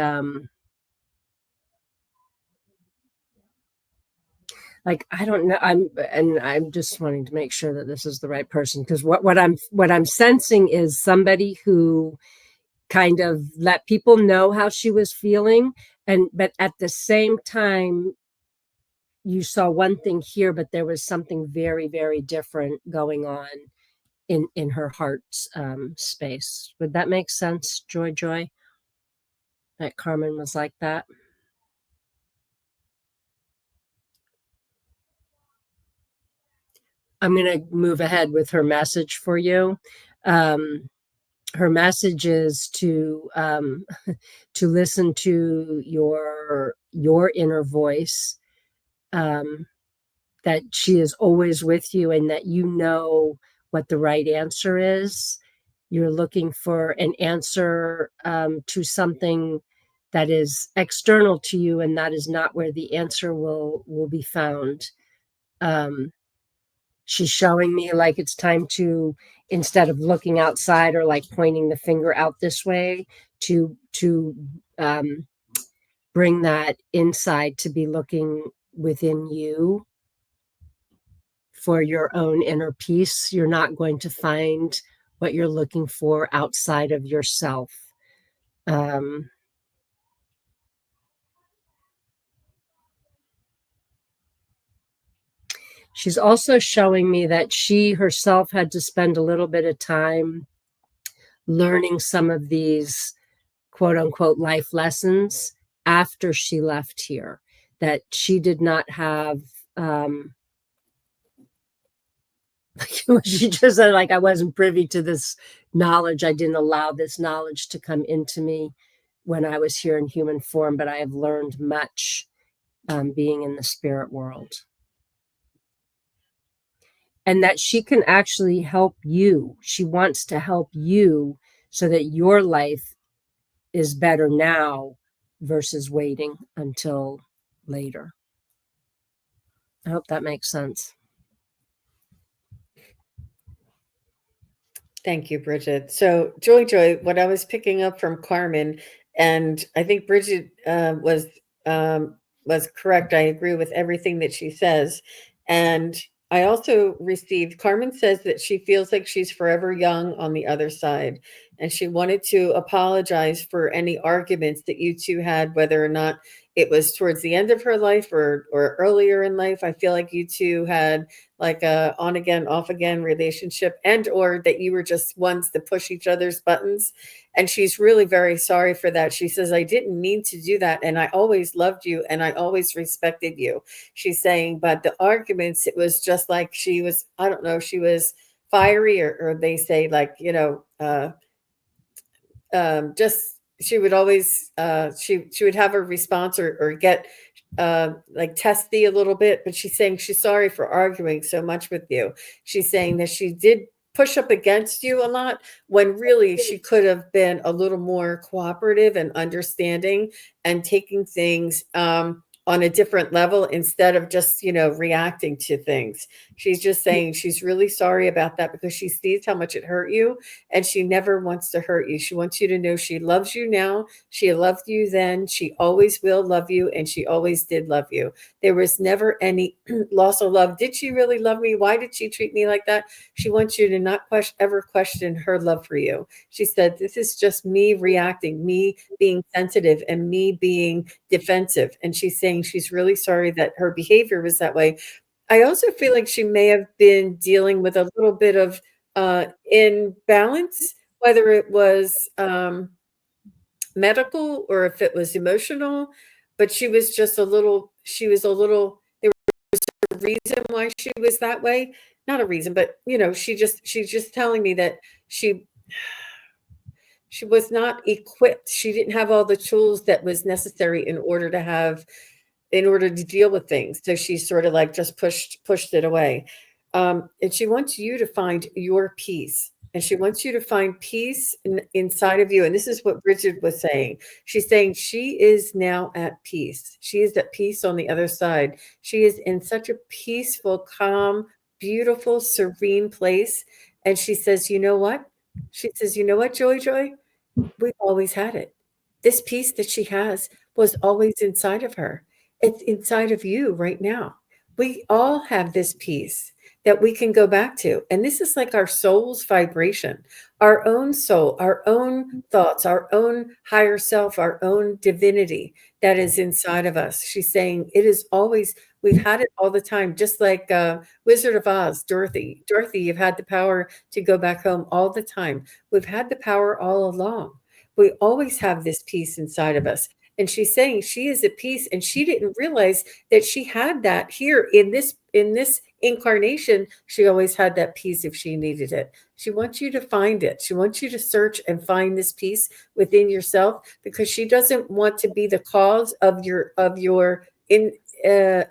like, I don't know, I'm just wanting to make sure that this is the right person, because what I'm sensing is somebody who kind of let people know how she was feeling, but at the same time you saw one thing here, but there was something very, very different going on in her heart's space. Would that make sense, Joy? That Carmen was like that. I'm going to move ahead with her message for you. Um, Her message is to listen to your inner voice, um, that she is always with you, and that you know what the right answer is. You're looking for an answer to something that is external to you, and that is not where the answer will be found. Um, she's showing me like it's time to, instead of looking outside or like pointing the finger out this way, to bring that inside, to be looking within you for your own inner peace. You're not going to find what you're looking for outside of yourself. Um, she's also showing me that she herself had to spend a little bit of time learning some of these quote unquote life lessons after she left here, that she did not have she just said, like, I wasn't privy to this knowledge. I didn't allow this knowledge to come into me when I was here in human form, but I have learned much being in the spirit world. And that she can actually help you. She wants to help you so that your life is better now versus waiting until later. I hope that makes sense. Thank you, Brigid. So, Joy, what I was picking up from Carmen, and I think Brigid was correct. I agree with everything that she says, and I also received. Carmen says that she feels like she's forever young on the other side, and she wanted to apologize for any arguments that you two had, whether or not it was towards the end of her life or earlier in life. I feel like you two had like a on again off again relationship, and or that you were just ones to push each other's buttons, and she's really very sorry for that. She says, I didn't mean to do that, and I always loved you and I always respected you. She's saying, but the arguments, it was just like she was, I don't know, she was fiery, or they say, like, just she would always she would have a response, or get like testy a little bit. But she's saying she's sorry for arguing so much with you. She's saying that she did push up against you a lot, when really she could have been a little more cooperative and understanding, and taking things on a different level, instead of just reacting to things. She's just saying she's really sorry about that, because she sees how much it hurt you, and she never wants to hurt you. She wants you to know she loves you now. She loved you then. She always will love you, and she always did love you. There was never any loss of love. Did she really love me? Why did she treat me like that? She wants you to not ever question her love for you. She said, this is just me reacting, me being sensitive, and me being defensive. And she's saying she's really sorry that her behavior was that way. I also feel like she may have been dealing with a little bit of imbalance, whether it was medical or if it was emotional. But she was just a little, there was a reason why she was that way. Not a reason, but she's just telling me that she she was not equipped. She didn't have all the tools that was necessary in order to deal with things. So she sort of like just pushed it away. And she wants you to find your peace. And she wants you to find peace inside of you. And this is what Bridget was saying. She's saying she is now at peace. She is at peace on the other side. She is in such a peaceful, calm, beautiful, serene place. And she says, you know what? She says, you know what, Joy? We've always had it. This peace that she has was always inside of her. It's inside of you right now. We all have this peace that we can go back to. And this is like our soul's vibration, our own soul, our own thoughts, our own higher self, our own divinity that is inside of us. She's saying it is always, we've had it all the time, just like Wizard of Oz, Dorothy. Dorothy, you've had the power to go back home all the time. We've had the power all along. We always have this peace inside of us. And she's saying she is at peace, and she didn't realize that she had that here in this incarnation. She always had that peace if she needed it. She wants you to find it. She wants you to search and find this peace within yourself, because she doesn't want to be the cause of your in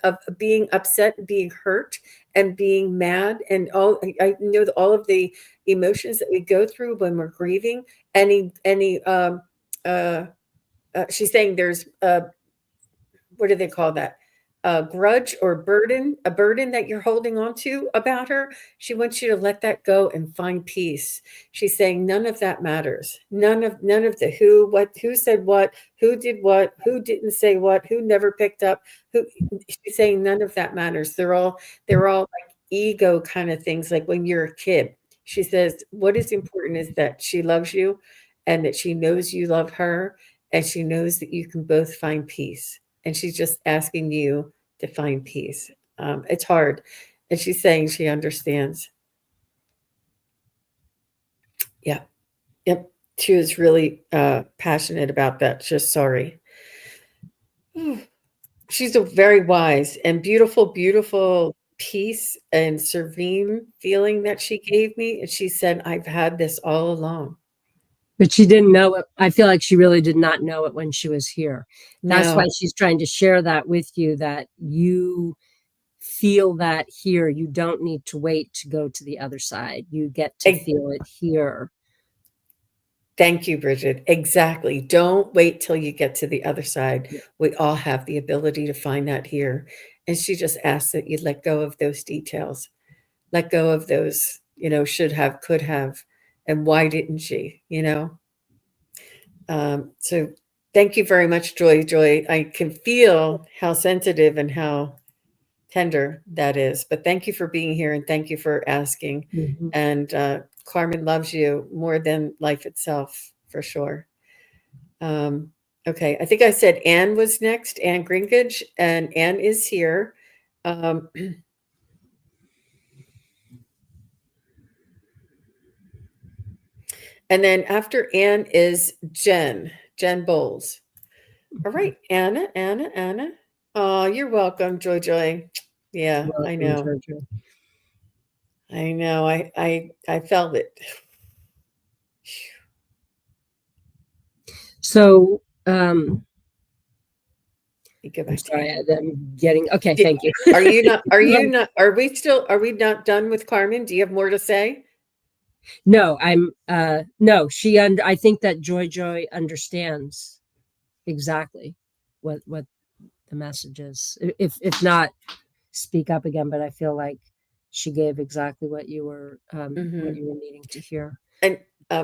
of being upset, being hurt, and being mad, and all. I know that all of the emotions that we go through when we're grieving. Any uh, she's saying there's what do they call that? a grudge or burden, a burden that you're holding on to about her, she wants you to let that go and find peace. She's saying none of that matters. None of the who, what, who said what, who did what, who didn't say what, who never picked up, who she's saying none of that matters. They're all like ego kind of things, like when you're a kid. She says what is important is that she loves you and that she knows you love her and she knows that you can both find peace. And she's just asking you to find peace. It's hard. And she's saying she understands. Yeah. Yep. She was really passionate about that. Just sorry. She's a very wise and beautiful, beautiful peace and serene feeling that she gave me. And she said, I've had this all along. But she didn't know it. I feel like she really did not know it when she was here. That's why No, she's trying to share that with you, that you feel that here. You don't need to wait to go to the other side. You get to ex- feel it here. thank you, Bridget. Exactly. Don't wait till you get to the other side. We all have the ability to find that here. And she just asks that you let go of those details, let go of those, should have, could have, and why didn't she? So thank you very much, Joy. Joy, I can feel how sensitive and how tender that is. But thank you for being here and thank you for asking. Mhm. And Carmen loves you more than life itself, for sure. Um, okay, I think I said Anne was next, Anne Grinkage, and Anne is here. Um, and then after Anne is Jen Bowles. All right, Anna. Oh, you're welcome, Joy Joy. Yeah, I Welcome, know. Jojo. I know. I felt it. So, You go I'm back to sorry, Anne. I'm getting okay. Did, Thank you. are we not done with Carmen? Do you have more to say? No, I'm no, I think that Joy understands exactly what the message is. If not, speak up again, but I feel like she gave exactly what Hmm. you were needing to hear. And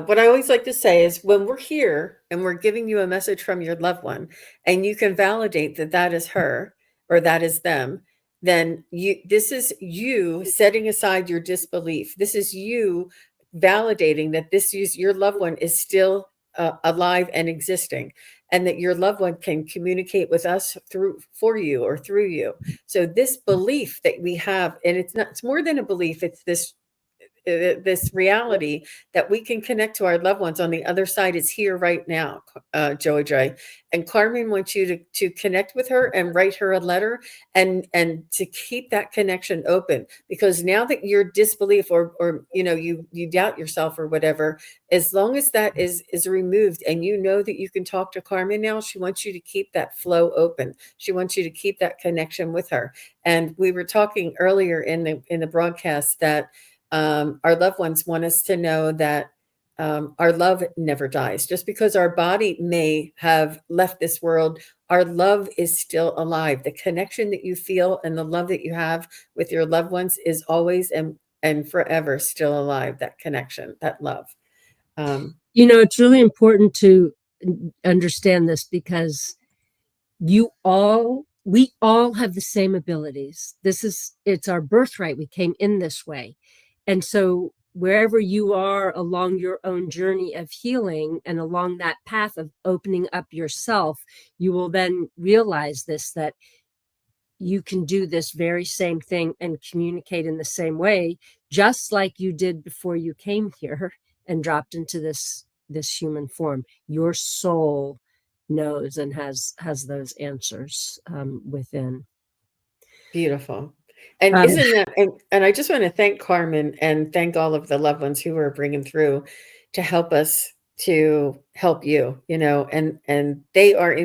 what I always like to say is when we're here and we're giving you a message from your loved one and you can validate that that is her or that is them, then this is you setting aside your disbelief. This is you validating that this is your loved one is still alive and existing and that your loved one can communicate with us through for you or through you. So this belief that we have, and it's more than a belief, it's this reality that we can connect to our loved ones on the other side is here right now, Joy Joy. And Carmen wants you to connect with her and write her a letter and to keep that connection open because now that your disbelief or you doubt yourself or whatever, as long as that is removed and you know that you can talk to Carmen now, she wants you to keep that flow open. She wants you to keep that connection with her. And we were talking earlier in the broadcast that our loved ones want us to know that our love never dies. Just because our body may have left this world, our love is still alive. The connection that you feel and the love that you have with your loved ones is always and forever still alive. That connection, that love. Um, It's really important to understand this because we all have the same abilities. It's our birthright. We came in this way. And so wherever you are along your own journey of healing and along that path of opening up yourself, you will then realize this, that you can do this very same thing and communicate in the same way, just like you did before you came here and dropped into this human form. Your soul knows and has those answers within. Beautiful. And Um, isn't that and I just want to thank Carmen and thank all of the loved ones who are bringing through to help us to help you, and they are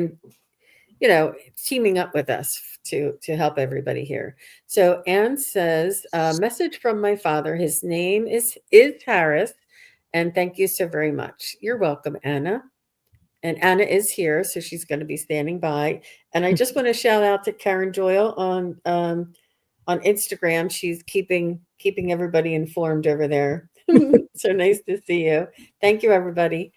teaming up with us to help everybody here. So Anne says, message from my father. His name is Harris, and thank you so very much. You're welcome, Anna. and Anna is here, so she's going to be standing by. And I just want to shout out to Karen Doyle on Instagram. She's keeping everybody informed over there. So nice to see you. Thank you, everybody.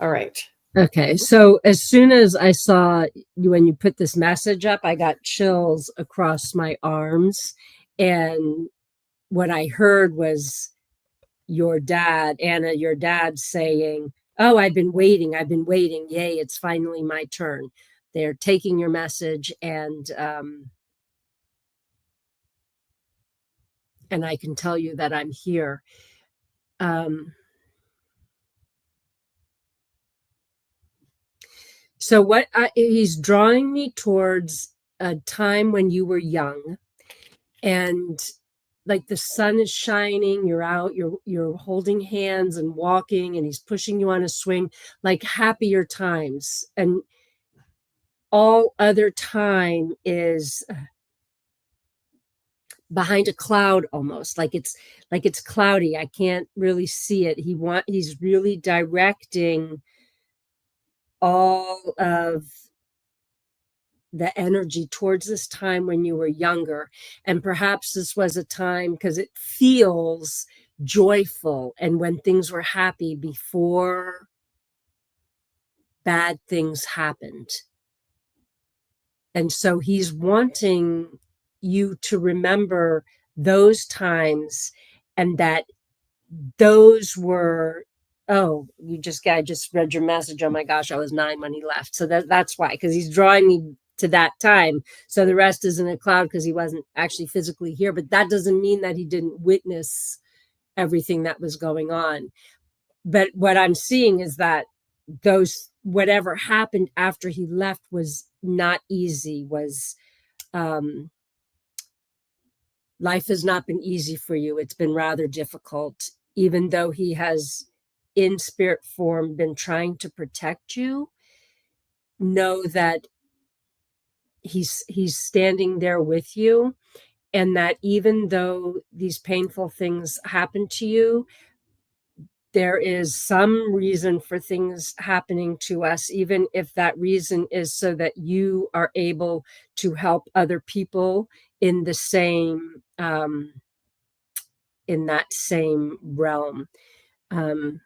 All right. Okay, so as soon as I saw you when you put this message up, I got chills across my arms. And what I heard was your dad, Anna, your dad saying, "Oh, I've been waiting. Yay, it's finally my turn." They're taking your message, and I can tell you that I'm here. Um, so he's drawing me towards a time when you were young, and like the sun is shining, you're out, you're holding hands and walking, and he's pushing you on a swing, like happier times. And all other time is behind a cloud, almost like it's cloudy. I can't really see it. He's really directing all of the energy towards this time when you were younger. And perhaps this was a time because it feels joyful and when things were happy before bad things happened. And so he's wanting you to remember those times, and that those were, oh, I just read your message. Oh my gosh, I was 9 when he left. So that's why, because he's drawing me to that time. So the rest is in a cloud because he wasn't actually physically here. But that doesn't mean that he didn't witness everything that was going on. But what I'm seeing is that those, whatever happened after he left was not easy, was life has not been easy for you. It's been rather difficult, even though he has in spirit form been trying to protect you. Know that he's standing there with you, and that even though these painful things happen to you, there is some reason for things happening to us, even if that reason is so that you are able to help other people in the same in that same realm. um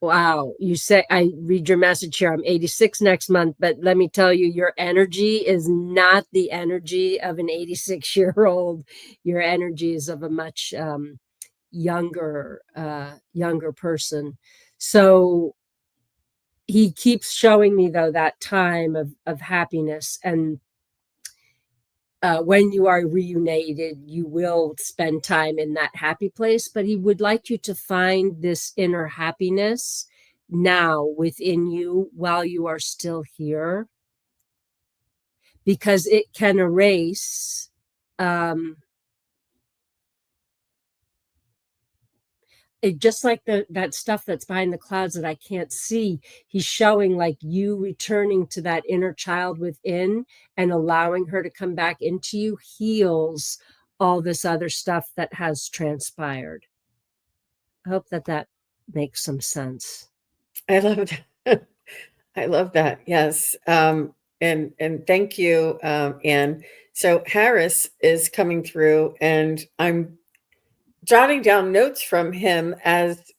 Wow, you say, I read your message here, I'm 86 next month, but let me tell you, your energy is not the energy of an 86-year-old. Your energy is of a much younger person. So he keeps showing me, though, that time of happiness. And when you are reunited, you will spend time in that happy place. But he would like you to find this inner happiness now within you while you are still here, because it can erase it, just like that stuff that's behind the clouds that I can't see. He's showing like you returning to that inner child within and allowing her to come back into you heals all this other stuff that has transpired. I hope that makes some sense. I love that. I love that. Yes. And thank you, Anne. So Harris is coming through, and I'm jotting down notes from him as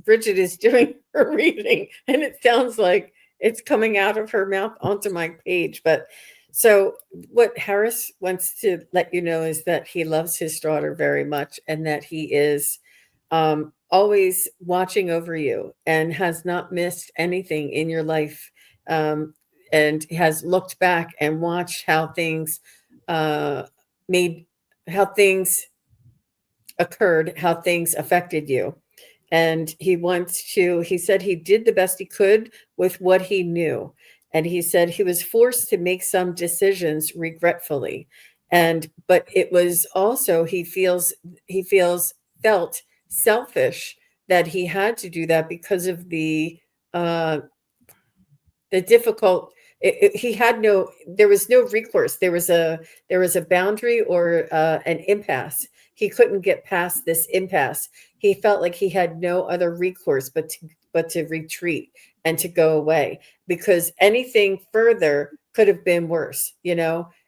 Brigid is doing her reading, and it sounds like it's coming out of her mouth onto my page. But so what Harris wants to let you know is that he loves his daughter very much, and that he is always watching over you and has not missed anything in your life, um, and has looked back and watched how things uh, made how things occurred, how things affected you. And he said he did the best he could with what he knew. And he said he was forced to make some decisions regretfully. But it was also, felt selfish that he had to do that because of uh, the difficult he had no there was no recourse. There was a boundary, or an impasse. He couldn't get past this impasse. He felt like he had no other recourse but but to retreat and to go away, because anything further could have been worse.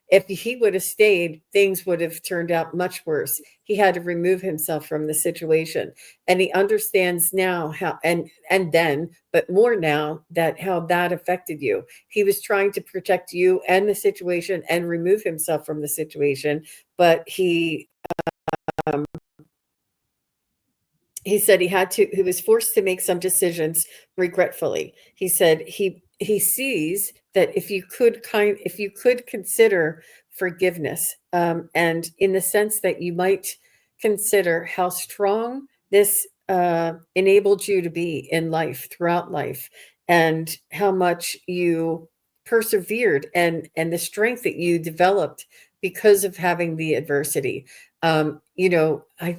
If he would have stayed, things would have turned out much worse. He had to remove himself from the situation, and he understands now how, and then, but more now, that how that affected you. He was trying to protect you and the situation and remove himself from the situation, but um, he said he was forced to make some decisions regretfully. He said he sees that if you could consider forgiveness, and in the sense that you might consider how strong this enabled you to be in life, throughout life, and how much you persevered, and the strength that you developed because of having the adversity. I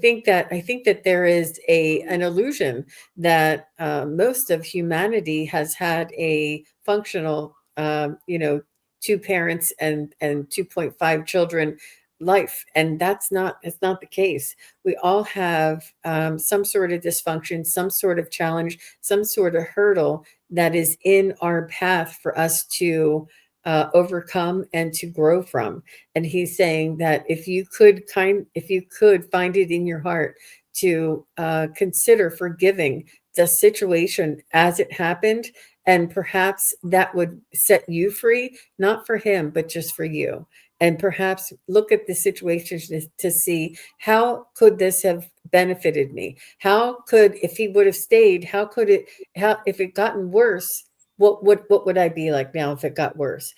think that there is a an illusion that most of humanity has had a functional, two parents and 2.5 children life, and it's not the case. We all have some sort of dysfunction, some sort of challenge, some sort of hurdle that is in our path for us to overcome and to grow from. And he's saying that if you could find it in your heart to consider forgiving the situation as it happened, and perhaps that would set you free, not for him, but just for you. And perhaps look at the situation to see, how could this have benefited me? How could, if he would have stayed, how could it, how, if it gotten worse, what would I be like now if it got worse?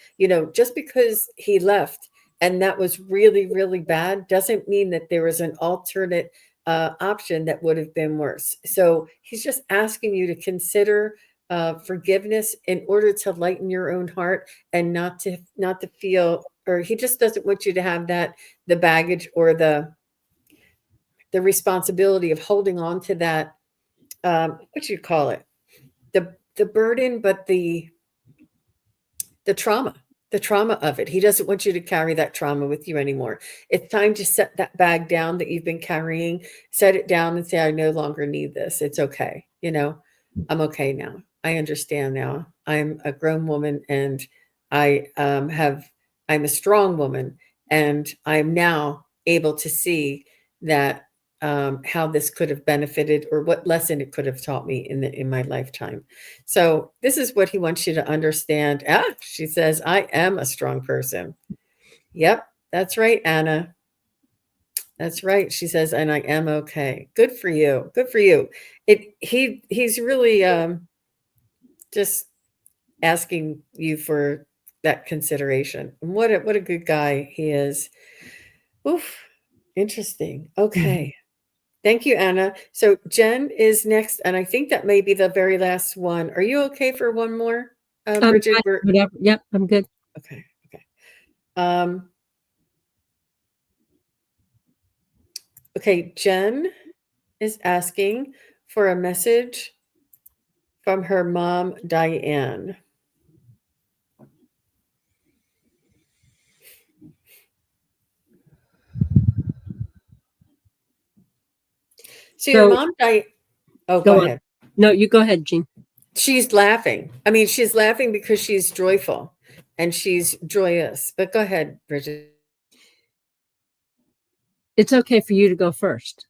Just because he left and that was really, really bad doesn't mean that there was an alternate option that would have been worse. So he's just asking you to consider forgiveness in order to lighten your own heart, and not to feel, or he just doesn't want you to have the baggage, or the responsibility of holding on to that, what you call it, the burden, but the trauma, the trauma of it. He doesn't want you to carry that trauma with you anymore. It's time to set that bag down that you've been carrying, set it down and say, I no longer need this. It's okay. I'm okay now. I understand now. I'm a grown woman, and I I'm a strong woman, and I'm now able to see that, how this could have benefited, or what lesson it could have taught me in my lifetime. So this is what he wants you to understand. She says, I am a strong person. Yep, that's right, Anna. That's right. She says, and I am okay. Good for you. Good for you. He's really just asking you for that consideration. And what a good guy he is. Oof. Interesting. Okay. Thank you, Anna. So Jen is next, and I think that may be the very last one. Are you okay for one more, Brigid? Whatever. Yep, I'm good. Okay. Okay. Um, okay. Jen is asking for a message from her mom, Diane. So your So mom, Diane. Oh, go go on. ahead. No, you go ahead, Jean. She's laughing. I mean, she's laughing because she's joyful and she's joyous. But go ahead, Bridget. It's okay for you to go first.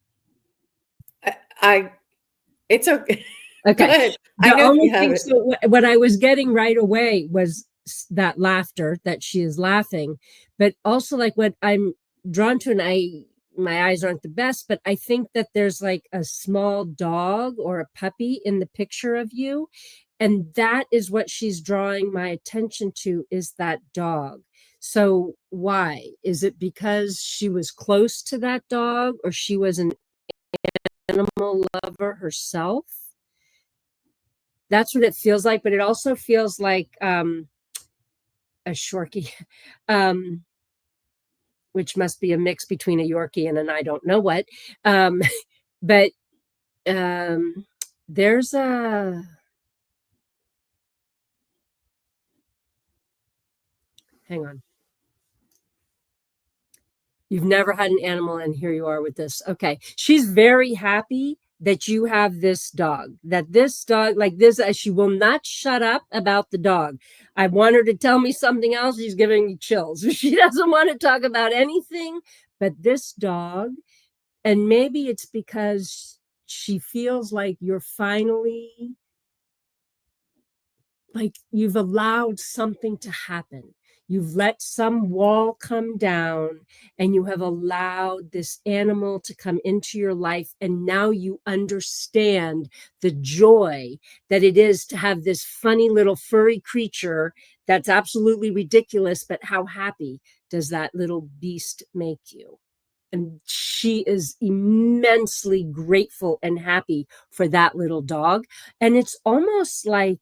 I it's okay. Go Okay. ahead. I The know only you have thing, it. so what I was getting right away was that laughter, that she is laughing, but also like what I'm drawn to, and my eyes aren't the best, but I think that there's like a small dog or a puppy in the picture of you. And that is what she's drawing my attention to, is that dog. So why? Is it because she was close to that dog, or she was an animal lover herself? That's what it feels like, but it also feels like a Shorkie, um, which must be a mix between a Yorkie and an I don't know what. Um, but um, there's a, hang on. You've never had an animal, and here you are with this. Okay. She's very happy that you have this dog, that this dog, like this, she will not shut up about the dog. I want her to tell me something else. She's giving me chills. She doesn't want to talk about anything but this dog. And maybe it's because she feels like you're finally, like you've allowed something to happen. You've let some wall come down and you have allowed this animal to come into your life. And now you understand the joy that it is to have this funny little furry creature that's absolutely ridiculous. But how happy does that little beast make you? And she is immensely grateful and happy for that little dog. And it's almost like,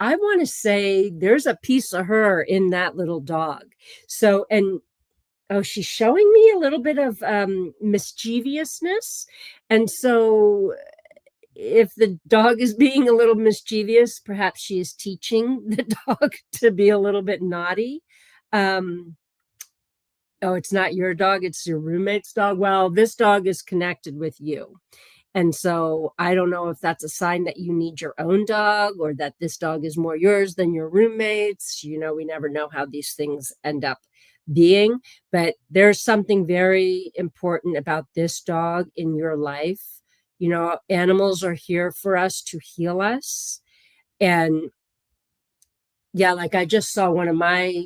I want to say there's a piece of her in that little dog. So, and oh, she's showing me a little bit of mischievousness. And so, if the dog is being a little mischievous, perhaps she is teaching the dog to be a little bit naughty. Um, oh, it's not your dog, it's your roommate's dog. Well, this dog is connected with you. And so I don't know if that's a sign that you need your own dog or that this dog is more yours than your roommate's. You know, we never know how these things end up being, but there's something very important about this dog in your life. You know, animals are here for us to heal us. And yeah, like I just saw one of my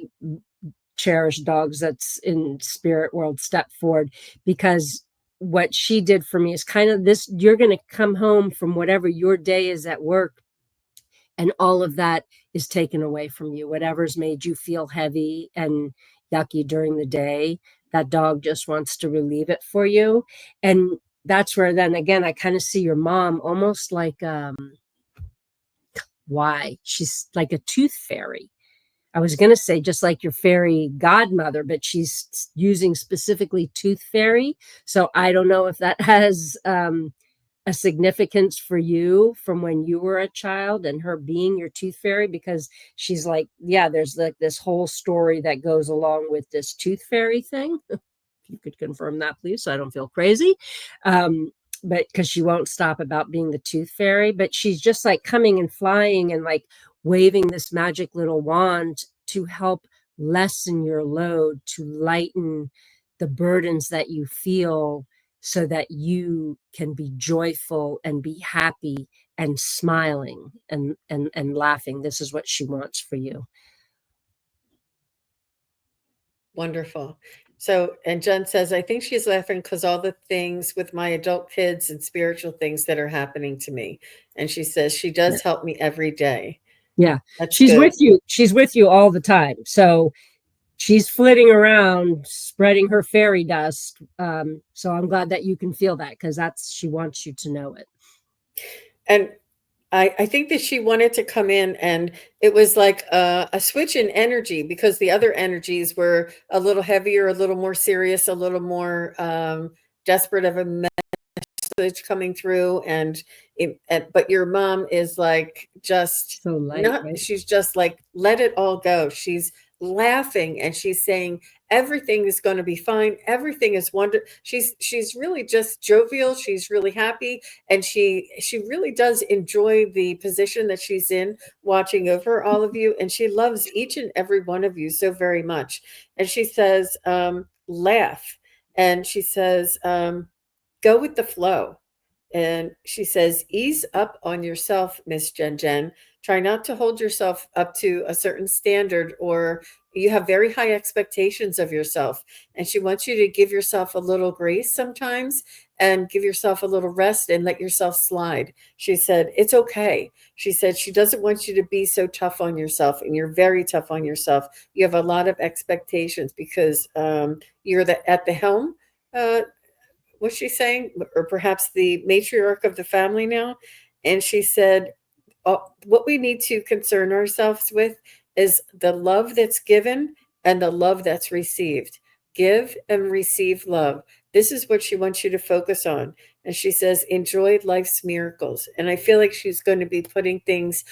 cherished dogs that's in spirit world step forward, because what she did for me is kind of this: you're going to come home from whatever your day is at work, and all of that is taken away from you. Whatever's made you feel heavy and yucky during the day, that dog just wants to relieve it for you. And that's where then again I kind of see your mom almost like why she's like a tooth fairy. I was going to say just like your fairy godmother, but she's using specifically tooth fairy. So I don't know if that has a significance for you from when you were a child and her being your tooth fairy, because she's like, yeah, there's like this whole story that goes along with this tooth fairy thing. If you could confirm that, please, so I don't feel crazy. But because she won't stop about being the tooth fairy, but she's just like coming and flying and like waving this magic little wand to help lessen your load, to lighten the burdens that you feel so that you can be joyful and be happy and smiling and laughing. This is what she wants for you. Wonderful. So, and Jen says, I think she's laughing because all the things with my adult kids and spiritual things that are happening to me. And she says, she Yeah. does help me every day. Yeah. That's She's good. with you. She's with you all the time. So she's flitting around, spreading her fairy dust. So I'm glad that you can feel that, because that's, she wants you to know it. And I think that she wanted to come in, and it was like a switch in energy because the other energies were a little heavier, a little more serious, a little more desperate of a message coming through. But your mom is like just So light, not, right? she's just like, let it all go. She's laughing and she's saying everything is going to be fine, everything is wonder. She's really just jovial, she's really happy, and she really does enjoy the position that she's in, watching over all of you, and she loves each and every one of you so very much. And she says laugh, and she says go with the flow. And she says, ease up on yourself, Miss Jen Jen. Try not to hold yourself up to a certain standard, or you have very high expectations of yourself. And she wants you to give yourself a little grace sometimes and give yourself a little rest and let yourself slide. She said, it's okay. She said, she doesn't want you to be so tough on yourself, and you're very tough on yourself. You have a lot of expectations because you're at the helm. Was she saying, or perhaps the matriarch of the family now? And she said, what we need to concern ourselves with is the love that's given and the love that's received. Give and receive love. This is what she wants you to focus on. And she says, enjoy life's miracles. And I feel like she's going to be putting things,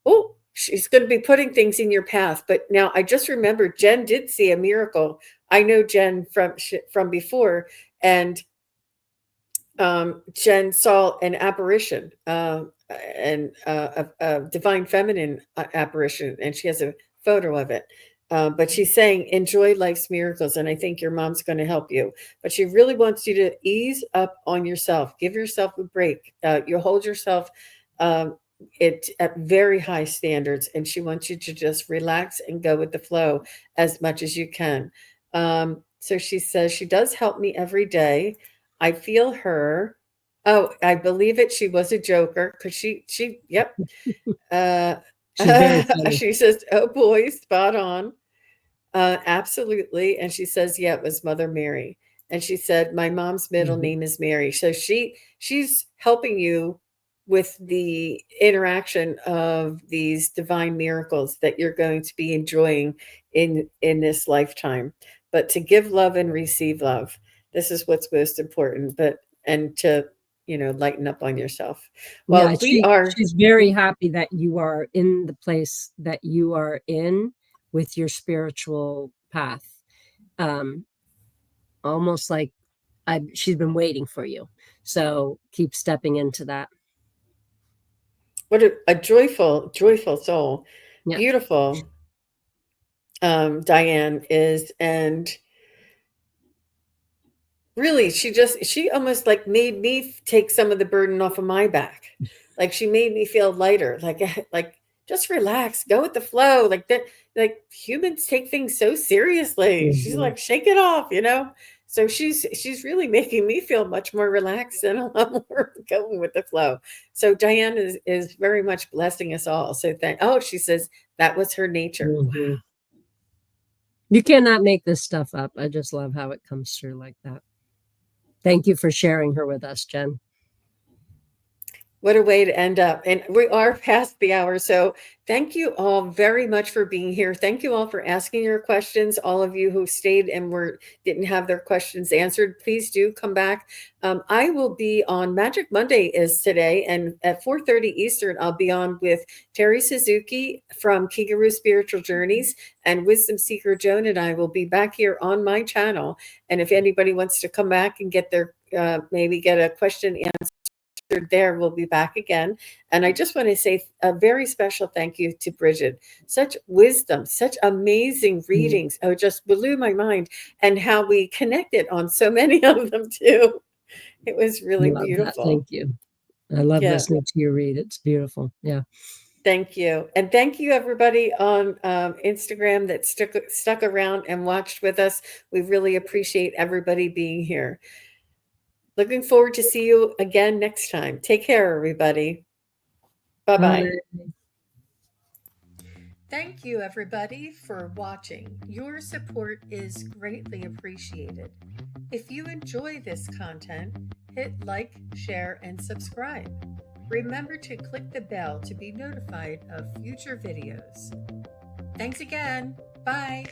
oh, she's going to be putting things in your path. But now I just remembered Jen did see a miracle. I know Jen from before, and Jen saw an apparition, and a divine feminine apparition, and she has a photo of it. But she's saying, enjoy life's miracles, and I think your mom's going to help you. But she really wants you to ease up on yourself, give yourself a break. You hold yourself um, it at very high standards, and she wants you to just relax and go with the flow as much as you can. So she says she does help me every day. I feel her. Oh, I believe it. She was a joker because yep. Uh, She's very funny. she says, "Oh boy, spot on." Absolutely. And she says, yeah, it was Mother Mary. And she said, my mom's middle Mhm. name is Mary. So she's helping you with the interaction of these divine miracles that you're going to be enjoying in this lifetime. But to give love and receive love, this is what's most important. But and to lighten up on yourself. Yeah, Well, we are. she's very happy that you are in the place that you are in with your spiritual path. Um, Almost like she's been waiting for you. So keep stepping into that. What a joyful, joyful soul. Yeah. Beautiful, Diane is. And really, she almost like made me take some of the burden off of my back. Like she made me feel lighter. Like like just relax, go with the flow. Like that, like humans take things so seriously. She's Mhm. like, shake it off. So she's really making me feel much more relaxed and a lot more going with the flow. So Diane is very much blessing us all. So she says that was her nature. Wow. Mhm. You cannot make this stuff up. I just love how it comes through like that. Thank you for sharing her with us, Jen. What a way to end up. And we are past the hour. So thank you all very much for being here. Thank you all for asking your questions. All of you who stayed and didn't have their questions answered, please do come back. I will be on Magic Monday is today, and at 4:30 Eastern, I'll be on with Terry Suzuki from Kigaru Spiritual Journeys, and Wisdom Seeker Joan and I will be back here on my channel. And if anybody wants to come back and get their maybe get a question there, we'll be back again. And I just want to say a very special thank you to Brigid. Such wisdom, such amazing Mm, readings. Oh, just blew my mind, and how we connected on so many of them too. It was I really love that. beautiful. Thank you. I love Yeah. listening to you read. It's beautiful. Yeah. Thank you. And thank you everybody on Instagram that stuck around and watched with us. We really appreciate everybody being here. Looking forward to see you again next time. Take care, everybody. Bye-bye. Bye. Thank you, everybody, for watching. Your support is greatly appreciated. If you enjoy this content, hit like, share, and subscribe. Remember to click the bell to be notified of future videos. Thanks again. Bye.